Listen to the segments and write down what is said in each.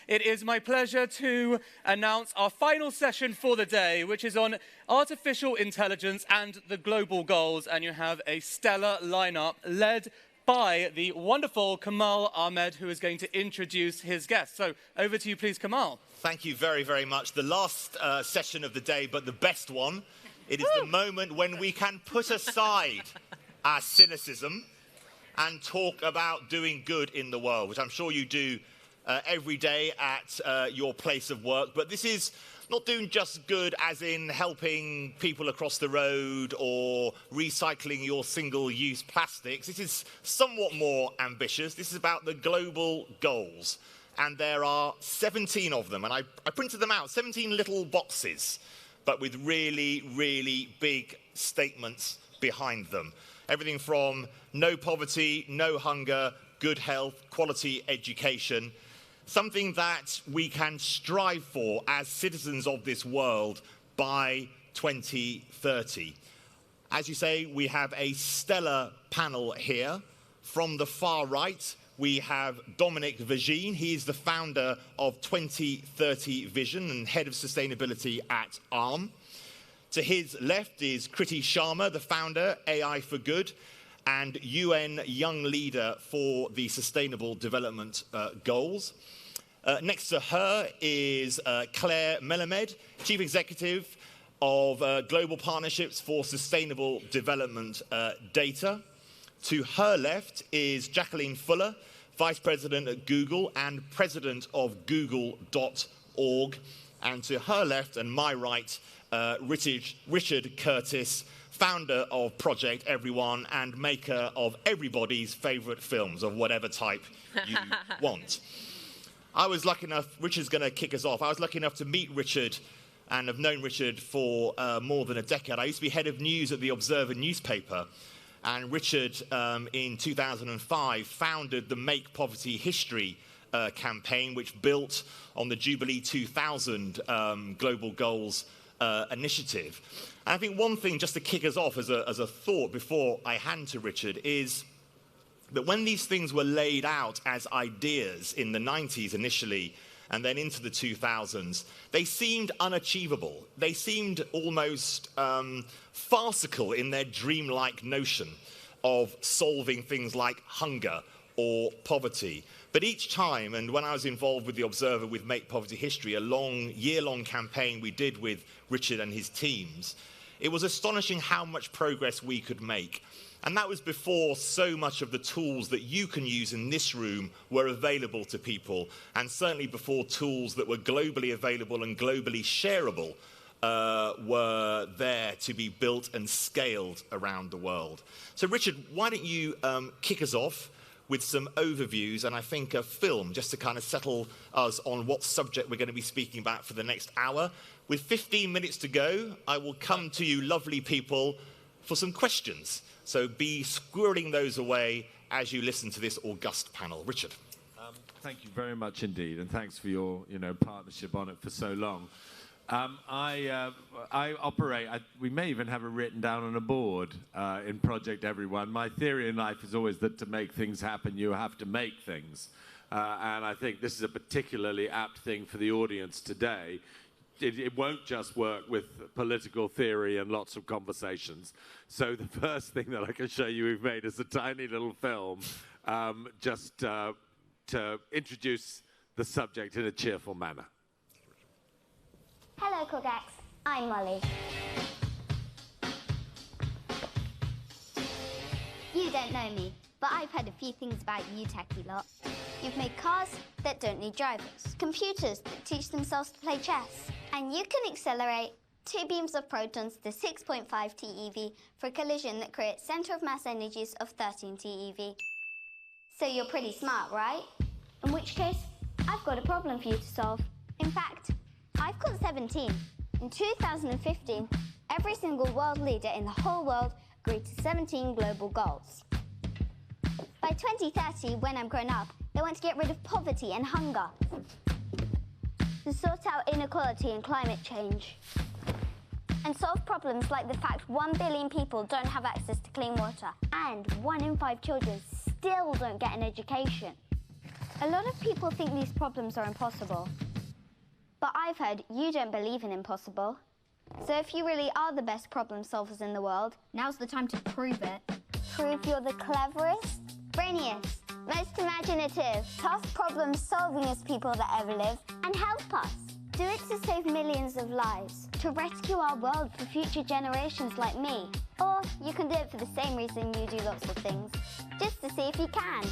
It is my pleasure to announce our final session for the day, which is on artificial intelligence and the global goals. And you have a stellar lineup led by the wonderful Kamal Ahmed, who is going to introduce his guests. So over to you, please, Kamal. Thank you very, very much. The last session of the day, but the best one. It is the moment when we can put aside our cynicism and talk about doing good in the world, which I'm sure you do every day at your place of work. But this is not doing just good as in helping people across the road or recycling your single-use plastics. This is somewhat more ambitious. This is about the global goals. And there are 17 of them. And I printed them out, 17 little boxes, but with really, really big statements behind them. Everything from no poverty, no hunger, good health, quality education. Something that we can strive for as citizens of this world by 2030. As you say, we have a stellar panel here. From the far right, we have Dominic Vergine. He is the founder of 2030 Vision and head of sustainability at ARM. To his left is Kriti Sharma, the founder, AI for Good, and UN Young Leader for the Sustainable Development Goals. Next to her is Claire Melamed, Chief Executive of Global Partnerships for Sustainable Development Data. To her left is Jacquelline Fuller, Vice President at Google and President of Google.org. And to her left and my right, Richard Curtis, founder of Project Everyone and maker of everybody's favourite films of whatever type you want. I was lucky enough, Richard's going to kick us off, I was lucky enough to meet Richard and have known Richard for more than a decade. I used to be head of news at the Observer newspaper, and Richard, in 2005, founded the Make Poverty History campaign, which built on the Jubilee 2000 Global Goals initiative. And I think one thing, just to kick us off as a thought before I hand to Richard, is that when these things were laid out as ideas in the 90s initially, and then into the 2000s, they seemed unachievable. They seemed almost farcical in their dreamlike notion of solving things like hunger or poverty. But each time, and when I was involved with the Observer with Make Poverty History, a year-long campaign we did with Richard and his teams, it was astonishing how much progress we could make. And that was before so much of the tools that you can use in this room were available to people, and certainly before tools that were globally available and globally shareable were there to be built and scaled around the world. So Richard, why don't you kick us off with some overviews and I think a film, just to kind of settle us on what subject we're going to be speaking about for the next hour. With 15 minutes to go, I will come to you lovely people for some questions. So be squirreling those away as you listen to this august panel. Richard. Thank you very much indeed, and thanks for your partnership on it for so long. I operate, we may even have it written down on a board in Project Everyone. My theory in life is always that to make things happen, you have to make things. And I think this is a particularly apt thing for the audience today. It won't just work with political theory and lots of conversations. So the first thing that I can show you we've made is a tiny little film just to introduce the subject in a cheerful manner. Hello, CogX. I'm Molly. You don't know me, but I've heard a few things about you techie lot. You've made cars that don't need drivers, computers that teach themselves to play chess, and you can accelerate 2 beams of protons to 6.5 TeV for a collision that creates centre of mass energies of 13 TeV. So you're pretty smart, right? In which case, I've got a problem for you to solve. In fact, I've got 17. In 2015, every single world leader in the whole world agreed to 17 global goals. By 2030, when I'm grown up, they want to get rid of poverty and hunger, to sort out inequality and climate change, and solve problems like the fact 1 billion people don't have access to clean water, and 1 in 5 children still don't get an education. A lot of people think these problems are impossible. But I've heard you don't believe in impossible. So if you really are the best problem solvers in the world, now's the time to prove it. Prove you're the cleverest, brainiest, most imaginative, tough problem-solvingest people that ever lived, and help us. Do it to save millions of lives, to rescue our world for future generations like me. Or you can do it for the same reason you do lots of things, just to see if you can.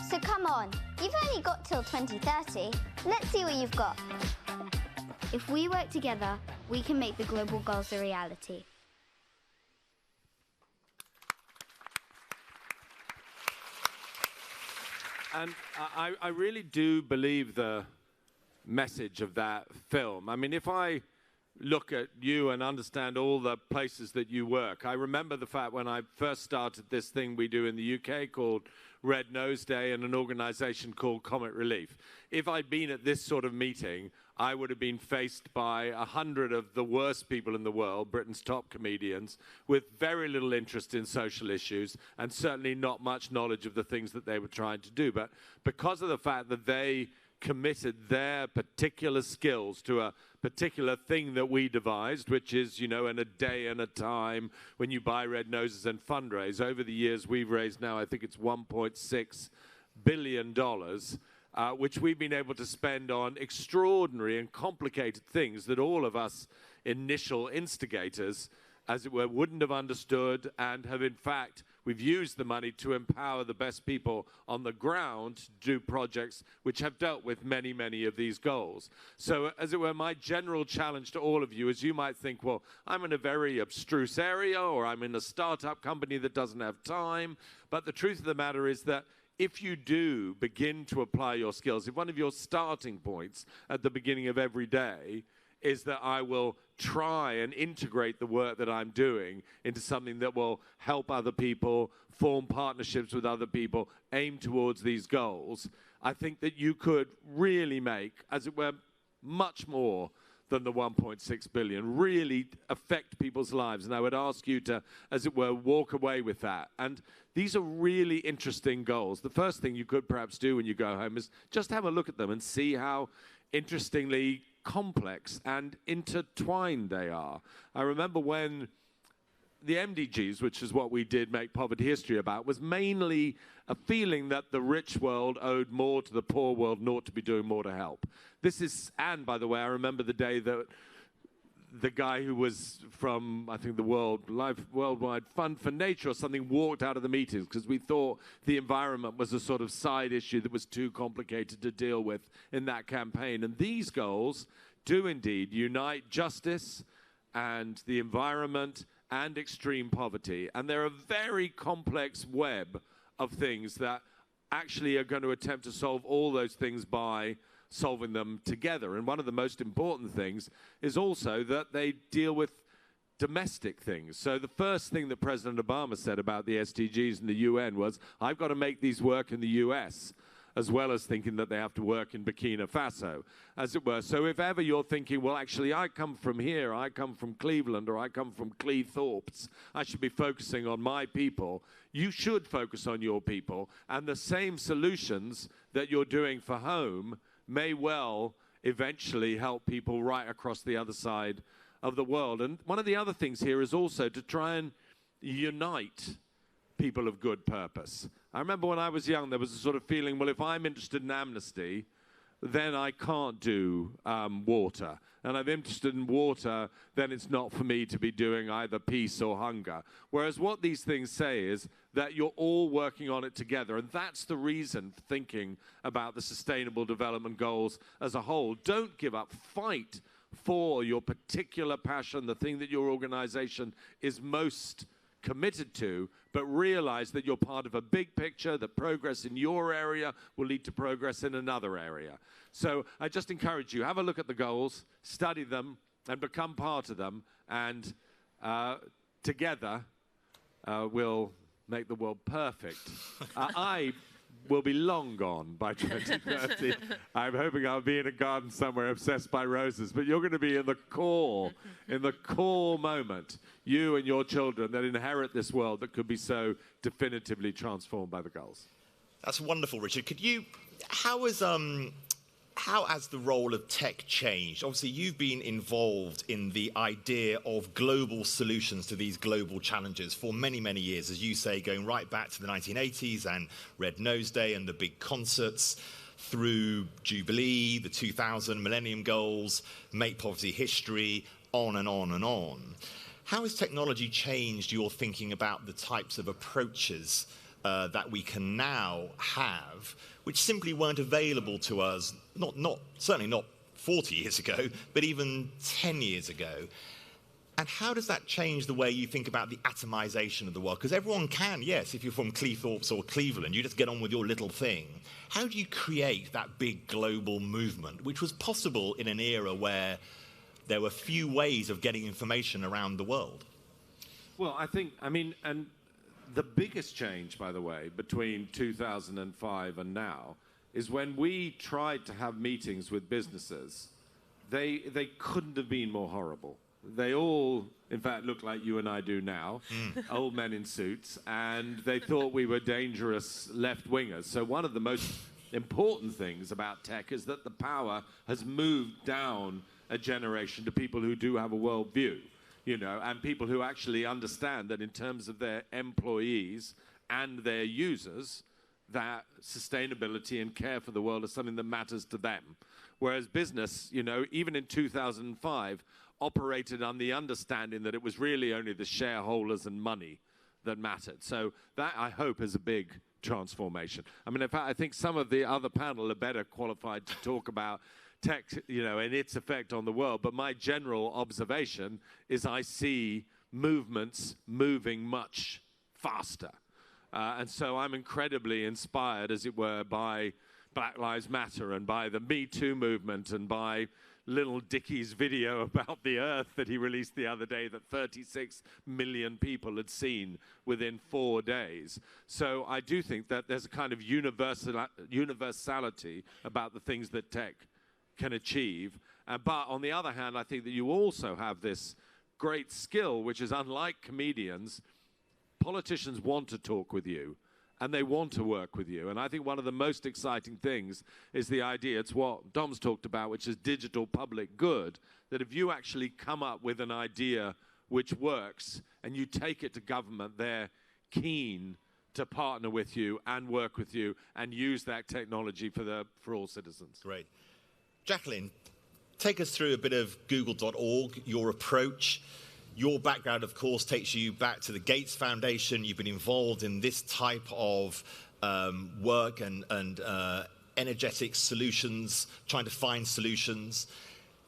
So come on, you've only got till 2030. Let's see what you've got. If we work together, we can make the global goals a reality. And I really do believe the message of that film. I mean, if I look at you and understand all the places that you work, I remember the fact when I first started this thing we do in the UK called Red Nose Day and an organization called Comic Relief. If I'd been at this sort of meeting, I would have been faced by 100 of the worst people in the world, Britain's top comedians, with very little interest in social issues and certainly not much knowledge of the things that they were trying to do. But because of the fact that they committed their particular skills to a particular thing that we devised, which is, you know, in a day and a time when you buy red noses and fundraise. Over the years, we've raised now, I think it's $1.6 billion, which we've been able to spend on extraordinary and complicated things that all of us initial instigators, as it were, wouldn't have understood, and have in fact, we've used the money to empower the best people on the ground to do projects which have dealt with many, many of these goals. So, as it were, my general challenge to all of you is you might think, well, I'm in a very abstruse area, or I'm in a startup company that doesn't have time. But the truth of the matter is that if you do begin to apply your skills, if one of your starting points at the beginning of every day is that I will try and integrate the work that I'm doing into something that will help other people, form partnerships with other people, aim towards these goals, I think that you could really make, as it were, much more than the 1.6 billion, really affect people's lives. And I would ask you to, as it were, walk away with that. And these are really interesting goals. The first thing you could perhaps do when you go home is just have a look at them and see how interestingly complex and intertwined they are. I remember when the MDGs, which is what we did make Poverty History about, was mainly a feeling that the rich world owed more to the poor world and ought to be doing more to help. This is, and by the way, I remember the day that the guy who was from, I think, the Worldwide Fund for Nature or something walked out of the meetings because we thought the environment was a sort of side issue that was too complicated to deal with in that campaign. And these goals do indeed unite justice and the environment and extreme poverty. And they're a very complex web of things that actually are going to attempt to solve all those things by solving them together. And one of the most important things is also that they deal with domestic things. So the first thing that President Obama said about the SDGs in the UN was, I've got to make these work in the US, as well as thinking that they have to work in Burkina Faso, as it were. So if ever you're thinking, well, actually, I come from here, I come from Cleveland, or I come from Cleethorpes, I should be focusing on my people, you should focus on your people. And the same solutions that you're doing for home may well eventually help people right across the other side of the world. And one of the other things here is also to try and unite people of good purpose. I remember when I was young, there was a sort of feeling, well, if I'm interested in amnesty, then I can't do water. And if I'm interested in water, then it's not for me to be doing either peace or hunger. Whereas what these things say is that you're all working on it together. And that's the reason for thinking about the Sustainable Development Goals as a whole. Don't give up. Fight for your particular passion, the thing that your organization is most committed to, but realize that you're part of a big picture, that progress in your area will lead to progress in another area. So I just encourage you, have a look at the goals, study them, and become part of them, and together we'll make the world perfect. I will be long gone by 2030. I'm hoping I'll be in a garden somewhere obsessed by roses, but you're going to be in the core moment, you and your children that inherit this world that could be so definitively transformed by the goals. That's wonderful, Richard. Could you How has the role of tech changed? Obviously, you've been involved in the idea of global solutions to these global challenges for many, many years, as you say, going right back to the 1980s and Red Nose Day and the big concerts, through Jubilee, the 2000 Millennium Goals, Make Poverty History, on and on and on. How has technology changed your thinking about the types of approaches that we can now have, which simply weren't available to us, certainly not 40 years ago, but even 10 years ago? And how does that change the way you think about the atomization of the world? Because everyone can, yes, if you're from Cleethorpes or Cleveland, you just get on with your little thing. How do you create that big global movement, which was possible in an era where there were few ways of getting information around the world? Well, and the biggest change, by the way, between 2005 and now is when we tried to have meetings with businesses, they couldn't have been more horrible. They all, in fact, look like you and I do now, old men in suits, and they thought we were dangerous left-wingers. So one of the most important things about tech is that the power has moved down a generation to people who do have a worldview, and people who actually understand that in terms of their employees and their users, that sustainability and care for the world is something that matters to them. Whereas business, even in 2005, operated on the understanding that it was really only the shareholders and money that mattered. So that, I hope, is a big transformation. I mean, in fact, I think some of the other panel are better qualified to talk about tech, and its effect on the world. But my general observation is I see movements moving much faster. And so I'm incredibly inspired, as it were, by Black Lives Matter and by the Me Too movement and by Little Dicky's video about the Earth that he released the other day that 36 million people had seen within 4 days. So I do think that there's a kind of universality about the things that tech can achieve. But on the other hand, I think that you also have this great skill, which is unlike comedians, politicians want to talk with you. And they want to work with you. And I think one of the most exciting things is the idea, it's what Dom's talked about, which is digital public good, that if you actually come up with an idea which works and you take it to government, they're keen to partner with you and work with you and use that technology for all citizens. Great. Jacquelline, take us through a bit of google.org, your approach. Your background, of course, takes you back to the Gates Foundation. You've been involved in this type of work and energetic solutions, trying to find solutions.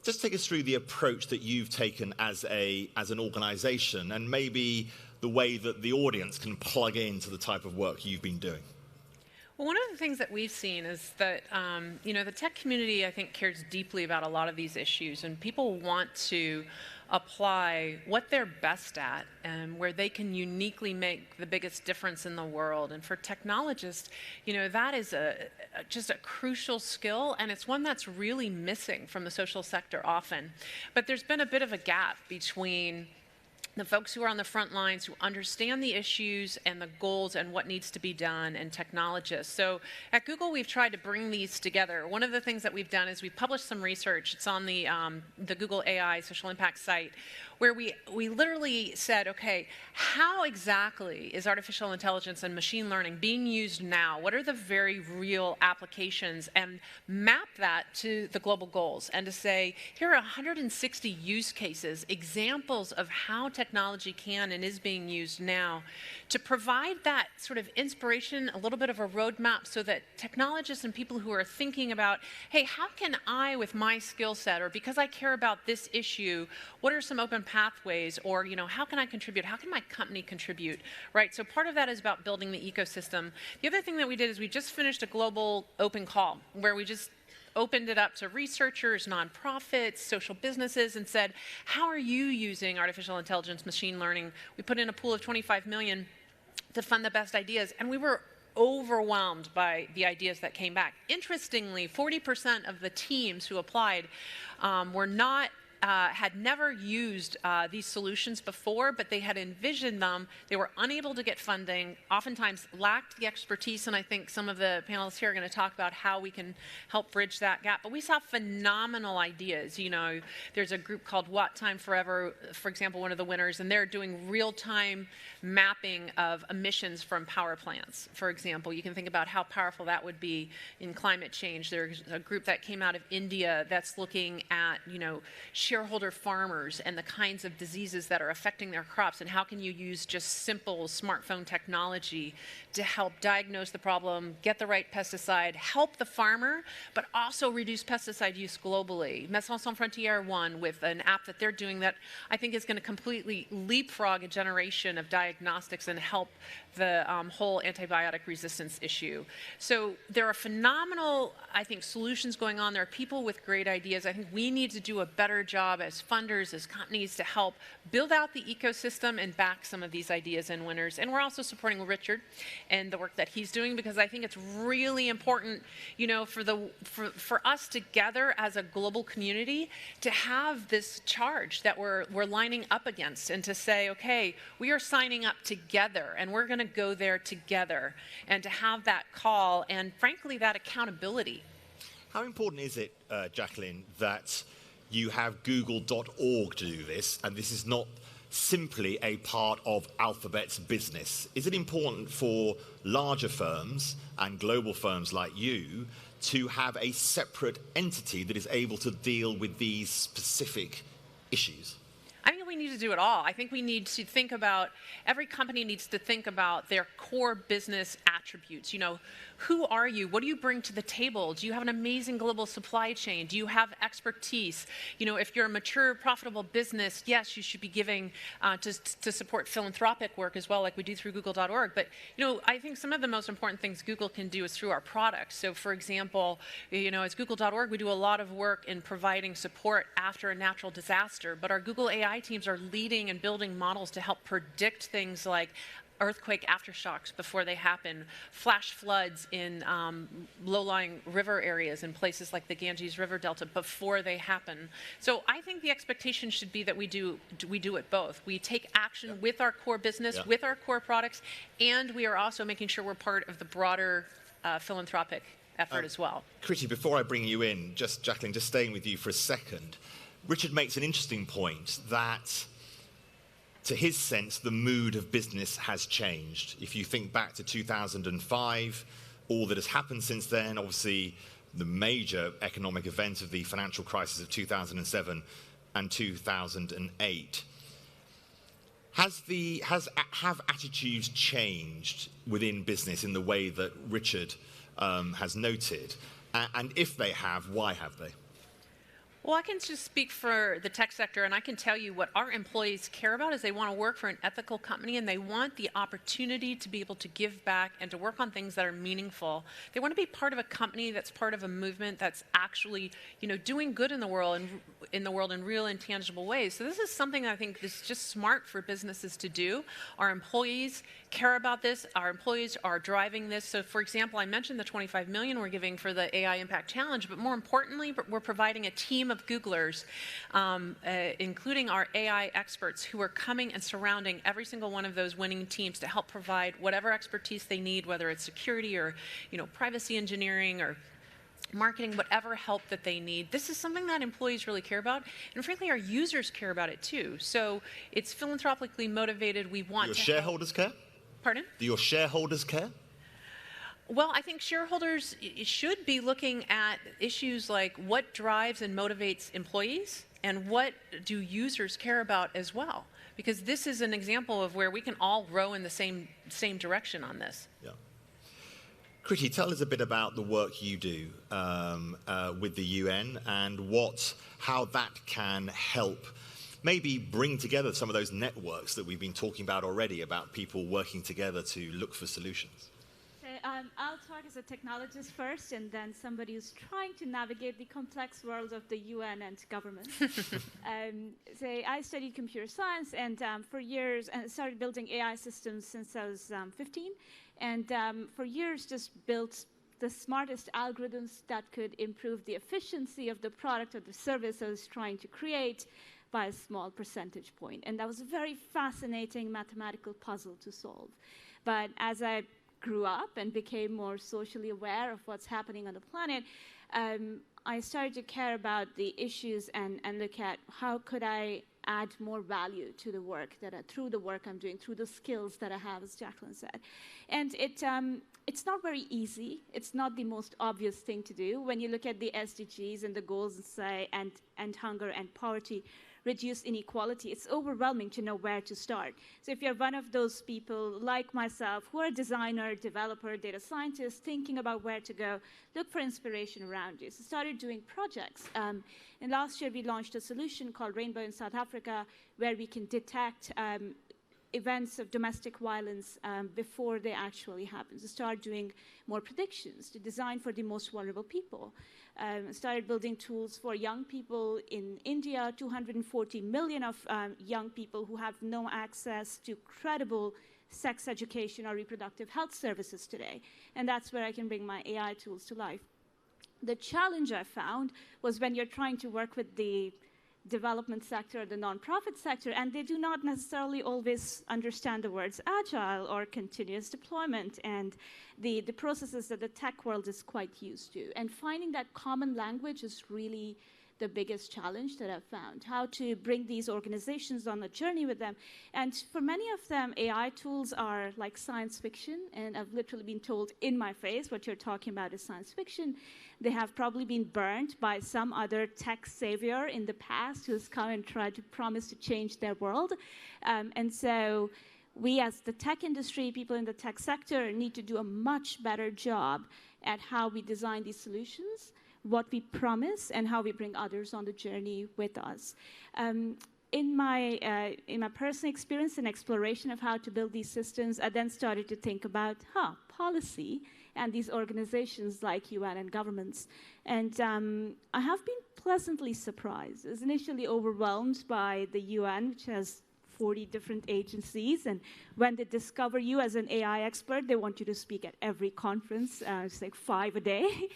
Just take us through the approach that you've taken as an organization and maybe the way that the audience can plug into the type of work you've been doing. Well, one of the things that we've seen is that, the tech community, I think, cares deeply about a lot of these issues, and people want to apply what they're best at and where they can uniquely make the biggest difference in the world. And for technologists, that is just a crucial skill, and it's one that's really missing from the social sector often. But there's been a bit of a gap between the folks who are on the front lines, who understand the issues and the goals and what needs to be done, and technologists. So at Google, we've tried to bring these together. One of the things that we've done is we've published some research. It's on the Google AI social impact site, where we literally said, okay, how exactly is artificial intelligence and machine learning being used now? What are the very real applications? And map that to the global goals, and to say, here are 160 use cases, examples of how technology can and is being used now, to provide that sort of inspiration, a little bit of a roadmap, so that technologists and people who are thinking about, hey, how can I, with my skill set, or because I care about this issue, what are some open pathways, or how can I contribute? How can my company contribute? Right. So part of that is about building the ecosystem. The other thing that we did is we just finished a global open call where we just opened it up to researchers, nonprofits, social businesses, and said, how are you using artificial intelligence, machine learning? We put in a pool of 25 million to fund the best ideas, and we were overwhelmed by the ideas that came back. Interestingly, 40% of the teams who applied were not had never used these solutions before, but they had envisioned them. They were unable to get funding, oftentimes lacked the expertise, and I think some of the panelists here are going to talk about how we can help bridge that gap. But we saw phenomenal ideas. You know, there's a group called Watt Time Forever, for example, one of the winners, and they're doing real-time mapping of emissions from power plants, for example. You can think about how powerful that would be in climate change. There's a group that came out of India that's looking at, you know, shareholder farmers and the kinds of diseases that are affecting their crops, and how can you use just simple smartphone technology to help diagnose the problem, get the right pesticide, help the farmer, but also reduce pesticide use globally. Médecins Sans Frontières won with an app that they're doing that I think is going to completely leapfrog a generation of diagnostics and help the whole antibiotic resistance issue. So there are phenomenal, I think, solutions going on. There are people with great ideas. I think we need to do a better job as funders, as companies, to help build out the ecosystem and back some of these ideas and winners. And we're also supporting Richard and the work that he's doing, because I think it's really important, you know, for us together as a global community to have this charge that we're lining up against, and to say, okay, we are signing up together and we're going to go there together, and to have that call and, frankly, that accountability. How important is it, Jacqueline, that you have Google.org to do this, and this is not simply a part of Alphabet's business? Is it important for larger firms and global firms like you to have a separate entity that is able to deal with these specific issues? I think we need to do it all. I think we need to think about, every company needs to think about their core business attributes. You know, who are you? What do you bring to the table? Do you have an amazing global supply chain? Do you have expertise? You know, if you're a mature, profitable business, yes, you should be giving to support philanthropic work as well, like we do through Google.org. But, you know, I think some of the most important things Google can do is through our products. So, for example, you know, as Google.org, we do a lot of work in providing support after a natural disaster. But our Google AI teams are leading and building models to help predict things like earthquake aftershocks before they happen, flash floods in low-lying river areas in places like the Ganges River Delta before they happen. So I think the expectation should be that we do it both. We take action with our core business, with our core products, and we are also making sure we're part of the broader philanthropic effort as well. Kriti, before I bring you in, Jacqueline, just staying with you for a second, Richard makes an interesting point that, to his sense, the mood of business has changed. If you think back to 2005, all that has happened since then, obviously the major economic event of the financial crisis of 2007 and 2008. Have attitudes changed within business in the way that Richard has noted? And if they have, why have they? Well, I can just speak for the tech sector, and I can tell you what our employees care about is they want to work for an ethical company, and they want the opportunity to be able to give back and to work on things that are meaningful. They want to be part of a company that's part of a movement that's actually, you know, doing good in the world in real and tangible ways. So this is something that I think is just smart for businesses to do. Our employees care about this. Our employees are driving this. So, for example, I mentioned the $25 million we're giving for the AI Impact Challenge, but more importantly, we're providing a team of Googlers, including our AI experts, who are coming and surrounding every single one of those winning teams to help provide whatever expertise they need, whether it's security or, you know, privacy engineering or marketing, whatever help that they need. This is something that employees really care about, and frankly, our users care about it too. So it's philanthropically motivated. We want your to shareholders care? Pardon? Do your shareholders care? Well, I think shareholders should be looking at issues like what drives and motivates employees, and what do users care about as well. Because this is an example of where we can all row in the same direction on this. Yeah. Kriti, tell us a bit about the work you do with the UN and how that can help maybe bring together some of those networks that we've been talking about already, about people working together to look for solutions. I'll talk as a technologist first, and then somebody who's trying to navigate the complex world of the UN and government. I studied computer science, and for years, and started building AI systems since I was 15, and for years just built the smartest algorithms that could improve the efficiency of the product or the service I was trying to create by a small percentage point. And that was a very fascinating mathematical puzzle to solve. But as I grew up and became more socially aware of what's happening on the planet, I started to care about the issues and look at how could I add more value to the work through the work I'm doing, through the skills that I have, as Jacqueline said. And it's not very easy. It's not the most obvious thing to do. When you look at the SDGs and the goals and say, and hunger and poverty, reduce inequality, it's overwhelming to know where to start. So if you're one of those people like myself who are a designer, developer, data scientist, thinking about where to go, look for inspiration around you. So started doing projects. And last year we launched a solution called Rainbow in South Africa, where we can detect events of domestic violence before they actually happen. So start doing more predictions to design for the most vulnerable people. Started building tools for young people in India, 240 million of young people who have no access to credible sex education or reproductive health services today. And that's where I can bring my AI tools to life. The challenge I found was when you're trying to work with the development sector, the nonprofit sector, and they do not necessarily always understand the words agile or continuous deployment and the processes that the tech world is quite used to. And finding that common language is really the biggest challenge that I've found, how to bring these organizations on a journey with them. And for many of them, AI tools are like science fiction, and I've literally been told in my face what you're talking about is science fiction. They have probably been burned by some other tech savior in the past who's come and tried to promise to change their world. And so we as the tech industry, people in the tech sector, need to do a much better job at how we design these solutions, what we promise, and how we bring others on the journey with us. In my personal experience and exploration of how to build these systems, I then started to think about policy and these organizations like UN and governments. And I have been pleasantly surprised. I was initially overwhelmed by the UN, which has 40 different agencies, and when they discover you as an AI expert, they want you to speak at every conference. It's like 5 a day.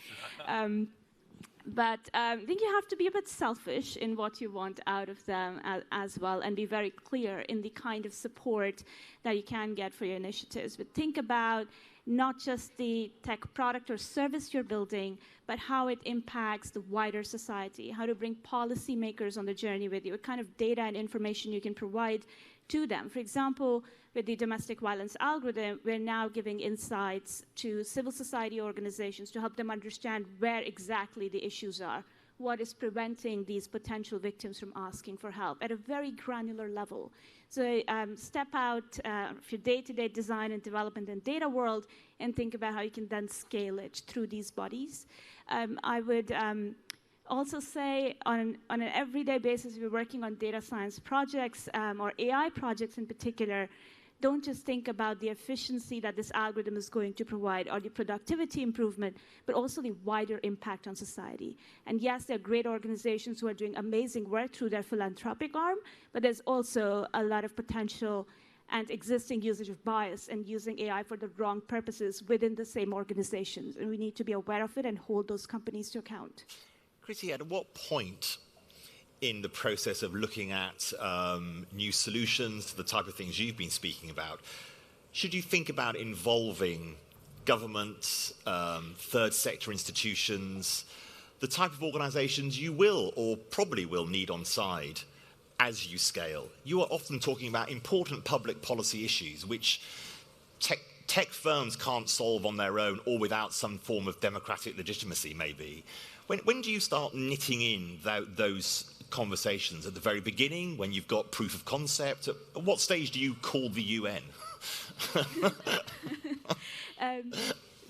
But I think you have to be a bit selfish in what you want out of them as well, and be very clear in the kind of support that you can get for your initiatives. But think about not just the tech product or service you're building, but how it impacts the wider society, how to bring policymakers on the journey with you, what kind of data and information you can provide to them. For example, with the domestic violence algorithm, we're now giving insights to civil society organizations to help them understand where exactly the issues are, what is preventing these potential victims from asking for help at a very granular level. So step out of your day-to-day design and development and data world and think about how you can then scale it through these bodies. I would also say on an everyday basis, we're working on data science projects or AI projects in particular. Don't just think about the efficiency that this algorithm is going to provide or the productivity improvement, but also the wider impact on society. And yes, there are great organizations who are doing amazing work through their philanthropic arm, but there's also a lot of potential and existing usage of bias and using AI for the wrong purposes within the same organizations. And we need to be aware of it and hold those companies to account. Kriti, at what point in the process of looking at new solutions, the type of things you've been speaking about, should you think about involving governments, third sector institutions, the type of organizations you will or probably will need on side as you scale? You are often talking about important public policy issues which tech firms can't solve on their own or without some form of democratic legitimacy, maybe. When do you start knitting in those conversations? At the very beginning, when you've got proof of concept? At what stage do you call the UN?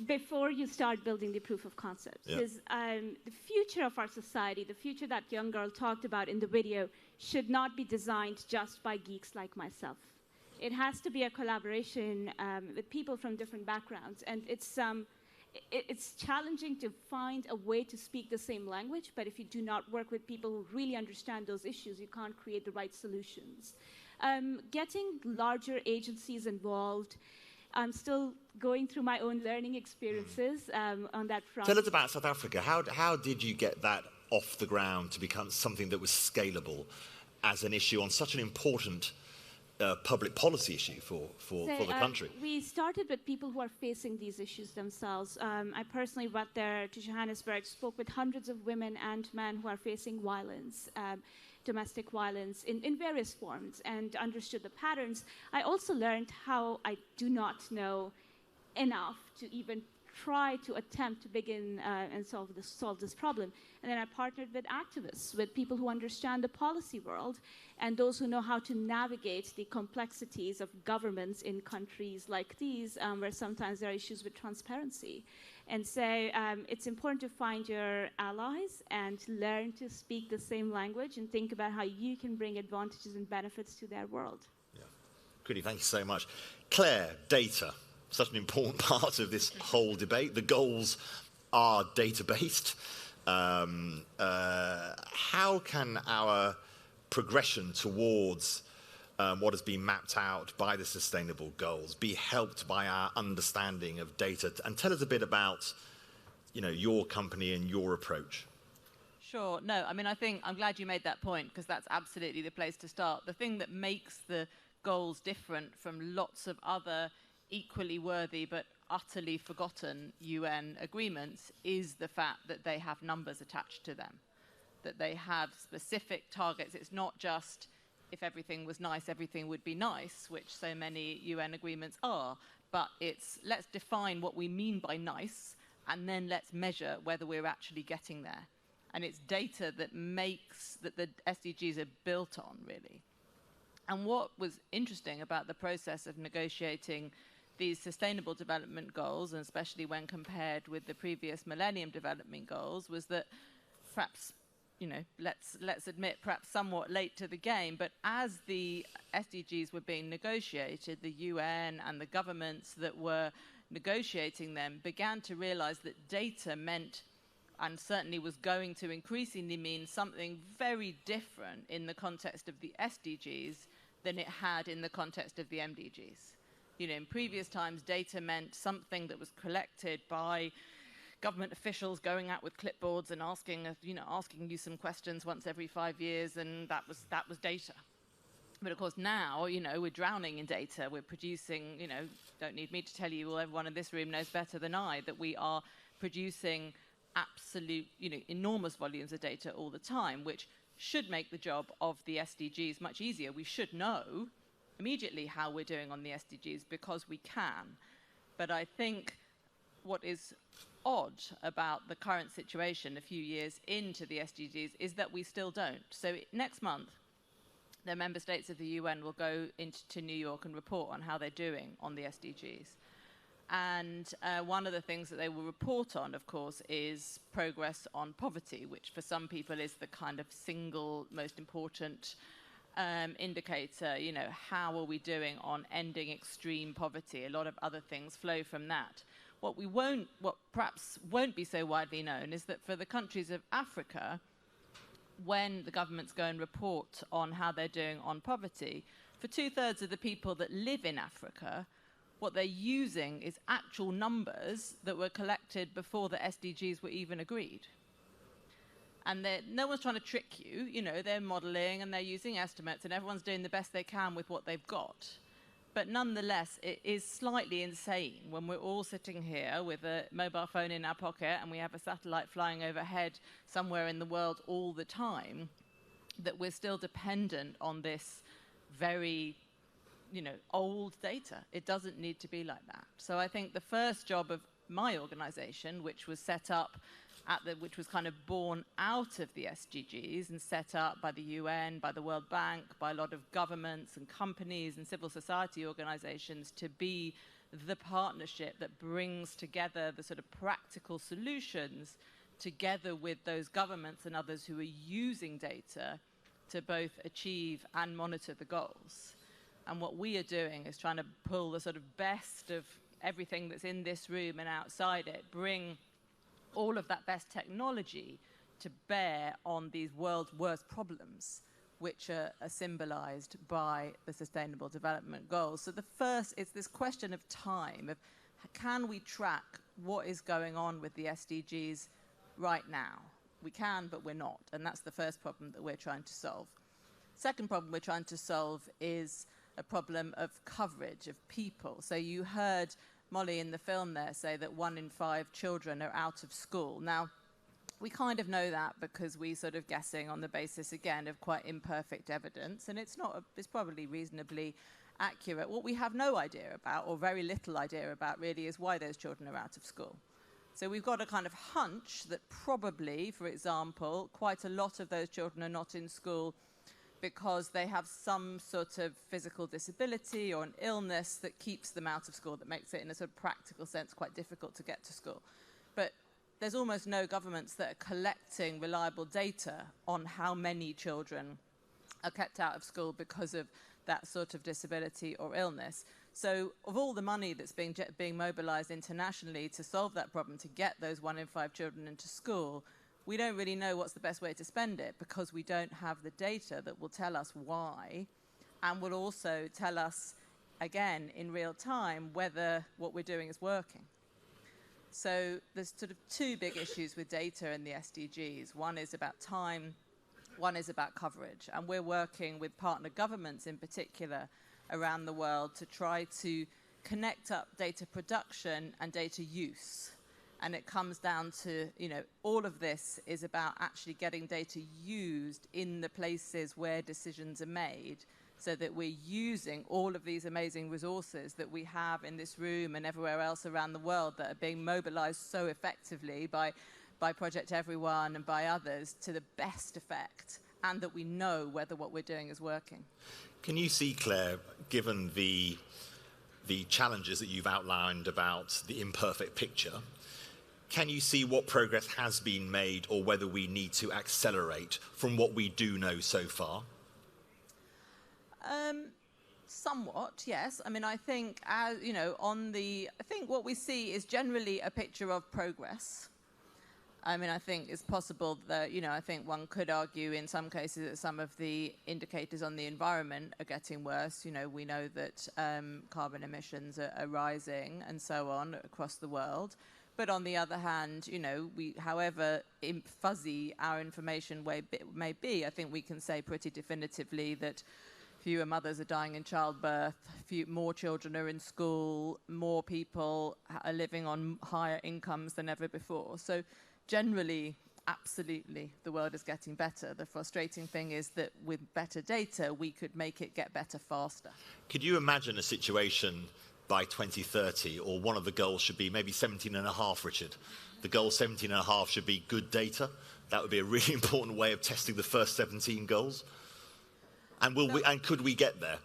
Before you start building the proof of concept. Because the future of our society, the future that young girl talked about in the video, should not be designed just by geeks like myself. It has to be a collaboration with people from different backgrounds. And it's challenging to find a way to speak the same language, but if you do not work with people who really understand those issues, you can't create the right solutions. Getting larger agencies involved, I'm still going through my own learning experiences on that front. Tell us about South Africa. How did you get that off the ground to become something that was scalable as an issue on such an important public policy issue for the country? We started with people who are facing these issues themselves. I personally went there to Johannesburg, spoke with hundreds of women and men who are facing violence, domestic violence in various forms, and understood the patterns. I also learned how I do not know enough to even try to attempt to begin and solve this problem. And then I partnered with activists, with people who understand the policy world, and those who know how to navigate the complexities of governments in countries like these, where sometimes there are issues with transparency. And so it's important to find your allies and learn to speak the same language and think about how you can bring advantages and benefits to their world. Yeah. Kriti, thank you so much. Claire, data. Such an important part of this whole debate. The goals are data-based. How can our progression towards what has been mapped out by the sustainable goals be helped by our understanding of data? And tell us a bit about, your company and your approach. Sure. No, I mean, I think I'm glad you made that point, because that's absolutely the place to start. The thing that makes the goals different from lots of other equally worthy but utterly forgotten UN agreements is the fact that they have numbers attached to them, that they have specific targets. It's not just if everything was nice, everything would be nice, which so many UN agreements are, but it's let's define what we mean by nice, and then let's measure whether we're actually getting there. And it's data that makes that the SDGs are built on, really. And what was interesting about the process of negotiating these sustainable development goals, and especially when compared with the previous Millennium Development Goals, was that perhaps, let's admit, perhaps somewhat late to the game, but as the SDGs were being negotiated, the UN and the governments that were negotiating them began to realize that data meant, and certainly was going to increasingly mean, something very different in the context of the SDGs than it had in the context of the MDGs. In previous times, data meant something that was collected by government officials going out with clipboards and asking you some questions once every 5 years, and that was data. But of course now, we're drowning in data. We're producing, don't need me to tell you, well, everyone in this room knows better than I, that we are producing absolute, enormous volumes of data all the time, which should make the job of the SDGs much easier. We should know immediately how we're doing on the SDGs because we can. But I think what is odd about the current situation a few years into the SDGs is that we still don't. So next month, the member states of the UN will go into New York and report on how they're doing on the SDGs. And one of the things that they will report on, of course, is progress on poverty, which for some people is the kind of single most important indicator. How are we doing on ending extreme poverty? A lot of other things flow from that. What perhaps won't be so widely known is that for the countries of Africa, when the governments go and report on how they're doing on poverty, for 2/3 of the people that live in Africa, what they're using is actual numbers that were collected before the SDGs were even agreed. And no one's trying to trick you. They're modeling and they're using estimates, and everyone's doing the best they can with what they've got. But nonetheless, it is slightly insane when we're all sitting here with a mobile phone in our pocket and we have a satellite flying overhead somewhere in the world all the time, that we're still dependent on this very, old data. It doesn't need to be like that. So I think the first job of my organization, which was set up which was kind of born out of the SDGs and set up by the UN, by the World Bank, by a lot of governments and companies and civil society organizations, to be the partnership that brings together the sort of practical solutions together with those governments and others who are using data to both achieve and monitor the goals. And what we are doing is trying to pull the sort of best of everything that's in this room and outside it, bring all of that best technology to bear on these world's worst problems, which are symbolized by the Sustainable Development Goals. So the first is this question of time, of can we track what is going on with the SDGs right now? We can, but we're not. And that's the first problem that we're trying to solve. Second problem we're trying to solve is a problem of coverage of people. So you heard Molly in the film there say that 1 in 5 children are out of school. Now, we kind of know that because we sort of guessing on the basis, again, of quite imperfect evidence, and it's probably reasonably accurate. What we have no idea about, or very little idea about really, is why those children are out of school. So we've got a kind of hunch that probably, for example, quite a lot of those children are not in school because they have some sort of physical disability or an illness that keeps them out of school, that makes it, in a sort of practical sense, quite difficult to get to school. But there's almost no governments that are collecting reliable data on how many children are kept out of school because of that sort of disability or illness. So of all the money that's being mobilized internationally to solve that problem, to get those 1 in 5 children into school, we don't really know what's the best way to spend it, because we don't have the data that will tell us why, and will also tell us, again, in real time, whether what we're doing is working. So there's sort of 2 big issues with data in the SDGs. One is about time, one is about coverage. And we're working with partner governments in particular around the world to try to connect up data production and data use. And it comes down to, all of this is about actually getting data used in the places where decisions are made, so that we're using all of these amazing resources that we have in this room and everywhere else around the world that are being mobilized so effectively by Project Everyone and by others to the best effect, and that we know whether what we're doing is working. Can you see, Claire, given the challenges that you've outlined about the imperfect picture, can you see what progress has been made, or whether we need to accelerate from what we do know so far? Somewhat, yes. I mean, I think, I think what we see is generally a picture of progress. I mean, I think it's possible that, I think one could argue in some cases that some of the indicators on the environment are getting worse. We know that carbon emissions are rising and so on across the world. But on the other hand, however fuzzy our information may be, I think we can say pretty definitively that fewer mothers are dying in childbirth, more children are in school, more people are living on higher incomes than ever before. So generally, absolutely, the world is getting better. The frustrating thing is that with better data, we could make it get better faster. Could you imagine a situation by 2030, or one of the goals should be maybe 17.5, Richard? The goal 17.5 should be good data. That would be a really important way of testing the first 17 goals. And could we get there?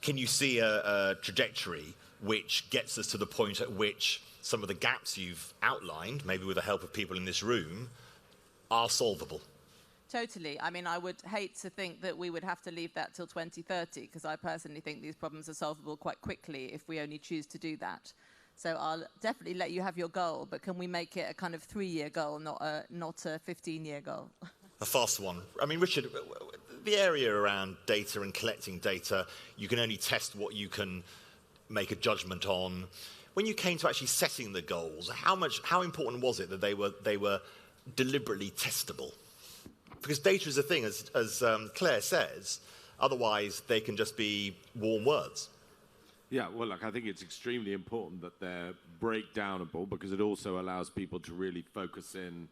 Can you see a trajectory which gets us to the point at which some of the gaps you've outlined, maybe with the help of people in this room, are solvable? Totally. I mean, I would hate to think that we would have to leave that till 2030, because I personally think these problems are solvable quite quickly if we only choose to do that. So I'll definitely let you have your goal, but can we make it a kind of 3-year goal, not a 15-year goal? A fast one. I mean, Richard, the area around data and collecting data, you can only test what you can make a judgment on. When you came to actually setting the goals, how important was it that they were deliberately testable? Because data is a thing, as Claire says, otherwise they can just be warm words. Yeah, well, look, I think it's extremely important that they're breakdownable, because it also allows people to really focus in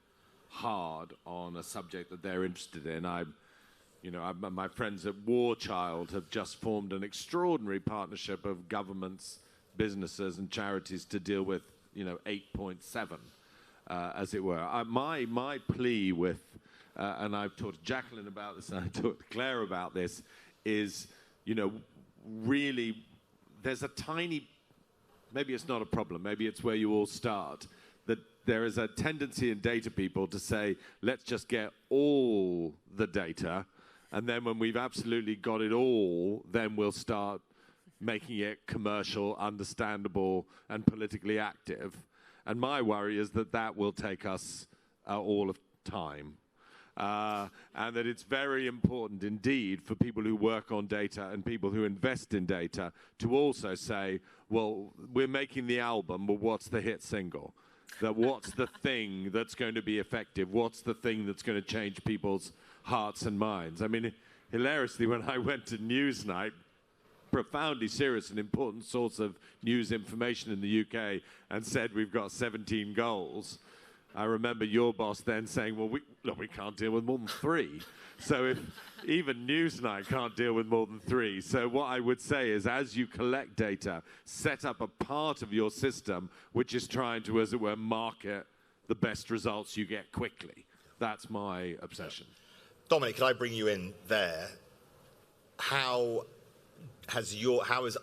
hard on a subject that they're interested in. My friends at War Child have just formed an extraordinary partnership of governments, businesses and charities to deal with, 8.7, as it were. My plea with, and I've talked to Jacqueline about this, and I talked to Claire about this, is, really, there's a tiny, maybe it's not a problem, maybe it's where you all start, that there is a tendency in data people to say, let's just get all the data, and then when we've absolutely got it all, then we'll start making it commercial, understandable, and politically active. And my worry is that will take us all of time. and that it's very important indeed for people who work on data and people who invest in data to also say, well, we're making the album, but what's the hit single? That what's the thing that's going to be effective? What's the thing that's going to change people's hearts and minds? I mean, hilariously, when I went to Newsnight, profoundly serious and important source of news information in the UK, and said we've got 17 goals, I remember your boss then saying, well, we can't deal with more than 3. So if even Newsnight can't deal with more than 3. So what I would say is, as you collect data, set up a part of your system which is trying to, as it were, market the best results you get quickly. That's my obsession. Dominic, could I bring you in there? How has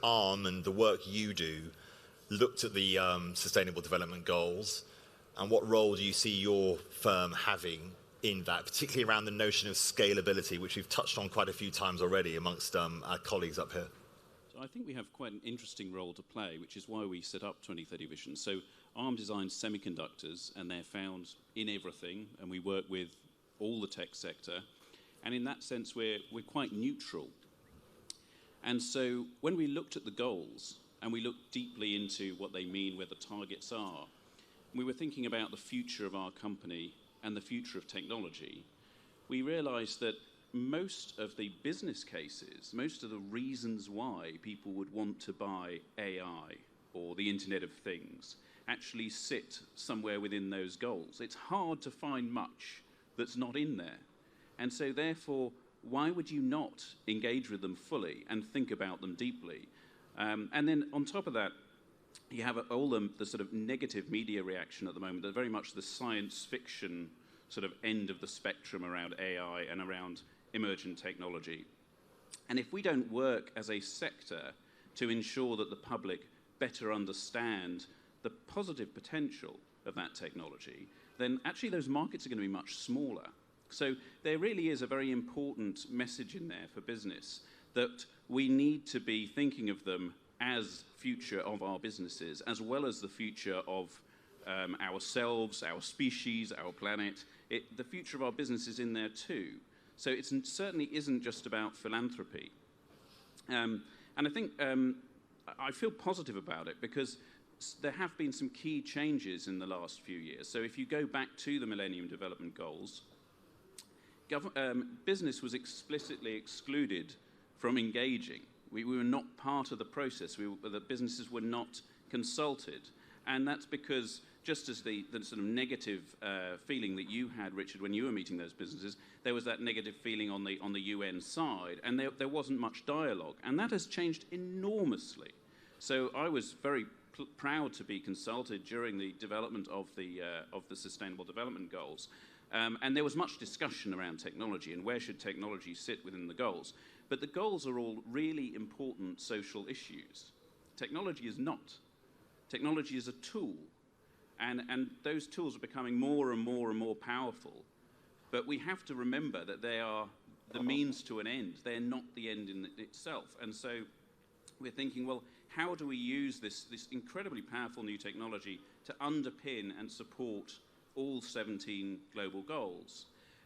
ARM and the work you do looked at the Sustainable Development Goals, and what role do you see your firm having in that, particularly around the notion of scalability, which we've touched on quite a few times already amongst our colleagues up here? So I think we have quite an interesting role to play, which is why we set up 2030 Vision. So ARM designs semiconductors, and they're found in everything, and we work with all the tech sector. And in that sense, we're quite neutral. And so when we looked at the goals, and we looked deeply into what they mean, where the targets are, we were thinking about the future of our company and the future of technology. We realized that most of the business cases, most of the reasons why people would want to buy AI or the Internet of Things actually sit somewhere within those goals. It's hard to find much that's not in there. And so therefore, why would you not engage with them fully and think about them deeply? And then on top of that, you have all the sort of negative media reaction at the moment. They're very much the science fiction sort of end of the spectrum around AI and around emergent technology. And if we don't work as a sector to ensure that the public better understand the positive potential of that technology, then actually those markets are going to be much smaller. So there really is a very important message in there for business that we need to be thinking of them as future of our businesses, as well as the future of ourselves, our species, our planet. The future of our business is in there too. So it certainly isn't just about philanthropy. And I think I feel positive about it because there have been some key changes in the last few years. So if you go back to the Millennium Development Goals, business was explicitly excluded from engaging. We were not part of the process. The businesses were not consulted. And that's because, just as the sort of negative feeling that you had, Richard, when you were meeting those businesses, there was that negative feeling on the UN side, and there wasn't much dialogue. And that has changed enormously. So I was very proud to be consulted during the development of the Sustainable Development Goals. And there was much discussion around technology and where should technology sit within the goals. But the goals are all really important social issues. Technology is not. Technology is a tool. And those tools are becoming more and more and more powerful. But we have to remember that they are the means to an end. They're not the end in itself. And so we're thinking, well, how do we use this incredibly powerful new technology to underpin and support all 17 global goals?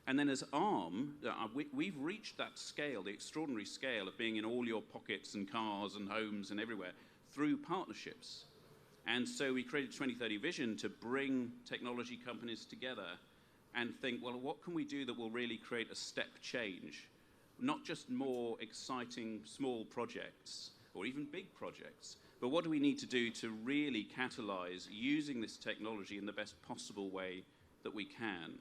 And then as ARM, we've reached that scale, the extraordinary scale of being in all your pockets and cars and homes and everywhere through partnerships. And so we created 2030 Vision to bring technology companies together and think, well, what can we do that will really create a step change? Not just more exciting small projects or even big projects, but what do we need to do to really catalyze using this technology in the best possible way that we can?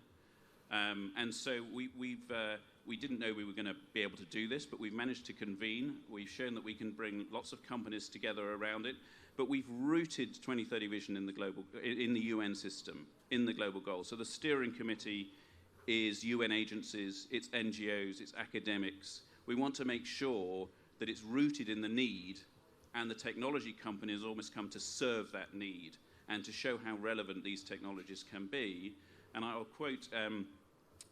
And so we didn't know we were going to be able to do this, but we've managed to convene. We've shown that we can bring lots of companies together around it, but we've rooted 2030 Vision in the UN system, in the global goals. So the steering committee is UN agencies, it's NGOs, it's academics. We want to make sure that it's rooted in the need, and the technology companies almost come to serve that need and to show how relevant these technologies can be. And I'll quote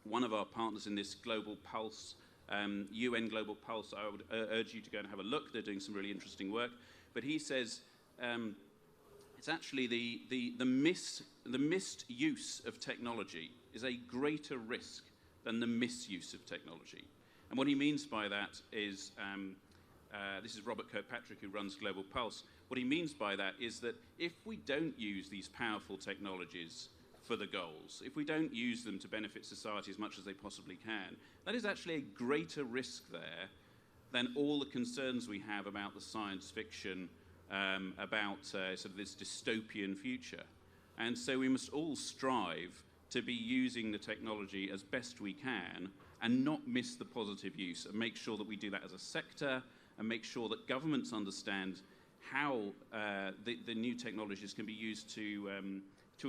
one of our partners in this Global Pulse, UN Global Pulse. I would urge you to go and have a look. They're doing some really interesting work. But he says it's actually the misuse of technology is a greater risk than the misuse of technology. And what he means by that is, this is Robert Kirkpatrick, who runs Global Pulse. What he means by that is that if we don't use these powerful technologies for the goals, if we don't use them to benefit society as much as they possibly can, that is actually a greater risk there than all the concerns we have about the science fiction, about sort of this dystopian future. And so we must all strive to be using the technology as best we can and not miss the positive use, and make sure that we do that as a sector, and make sure that governments understand how the new technologies can be used to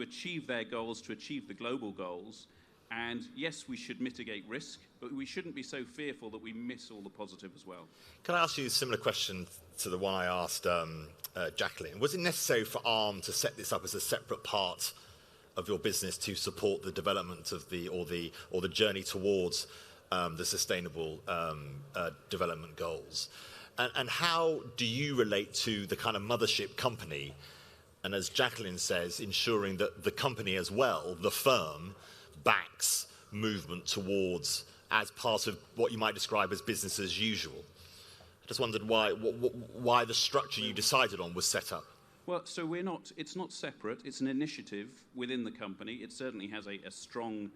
achieve their goals, to achieve the global goals. And yes, we should mitigate risk, but we shouldn't be so fearful that we miss all the positive as well. Can I ask you a similar question to the one I asked Jacqueline? Was it necessary for ARM to set this up as a separate part of your business to support the development of the journey towards the sustainable development goals? And how do you relate to the kind of mothership company, and as Jacqueline says, ensuring that the company as well, the firm, backs movement towards as part of what you might describe as business as usual? I just wondered why the structure you decided on was set up. Well, so it's not separate, it's an initiative within the company. It certainly has a strong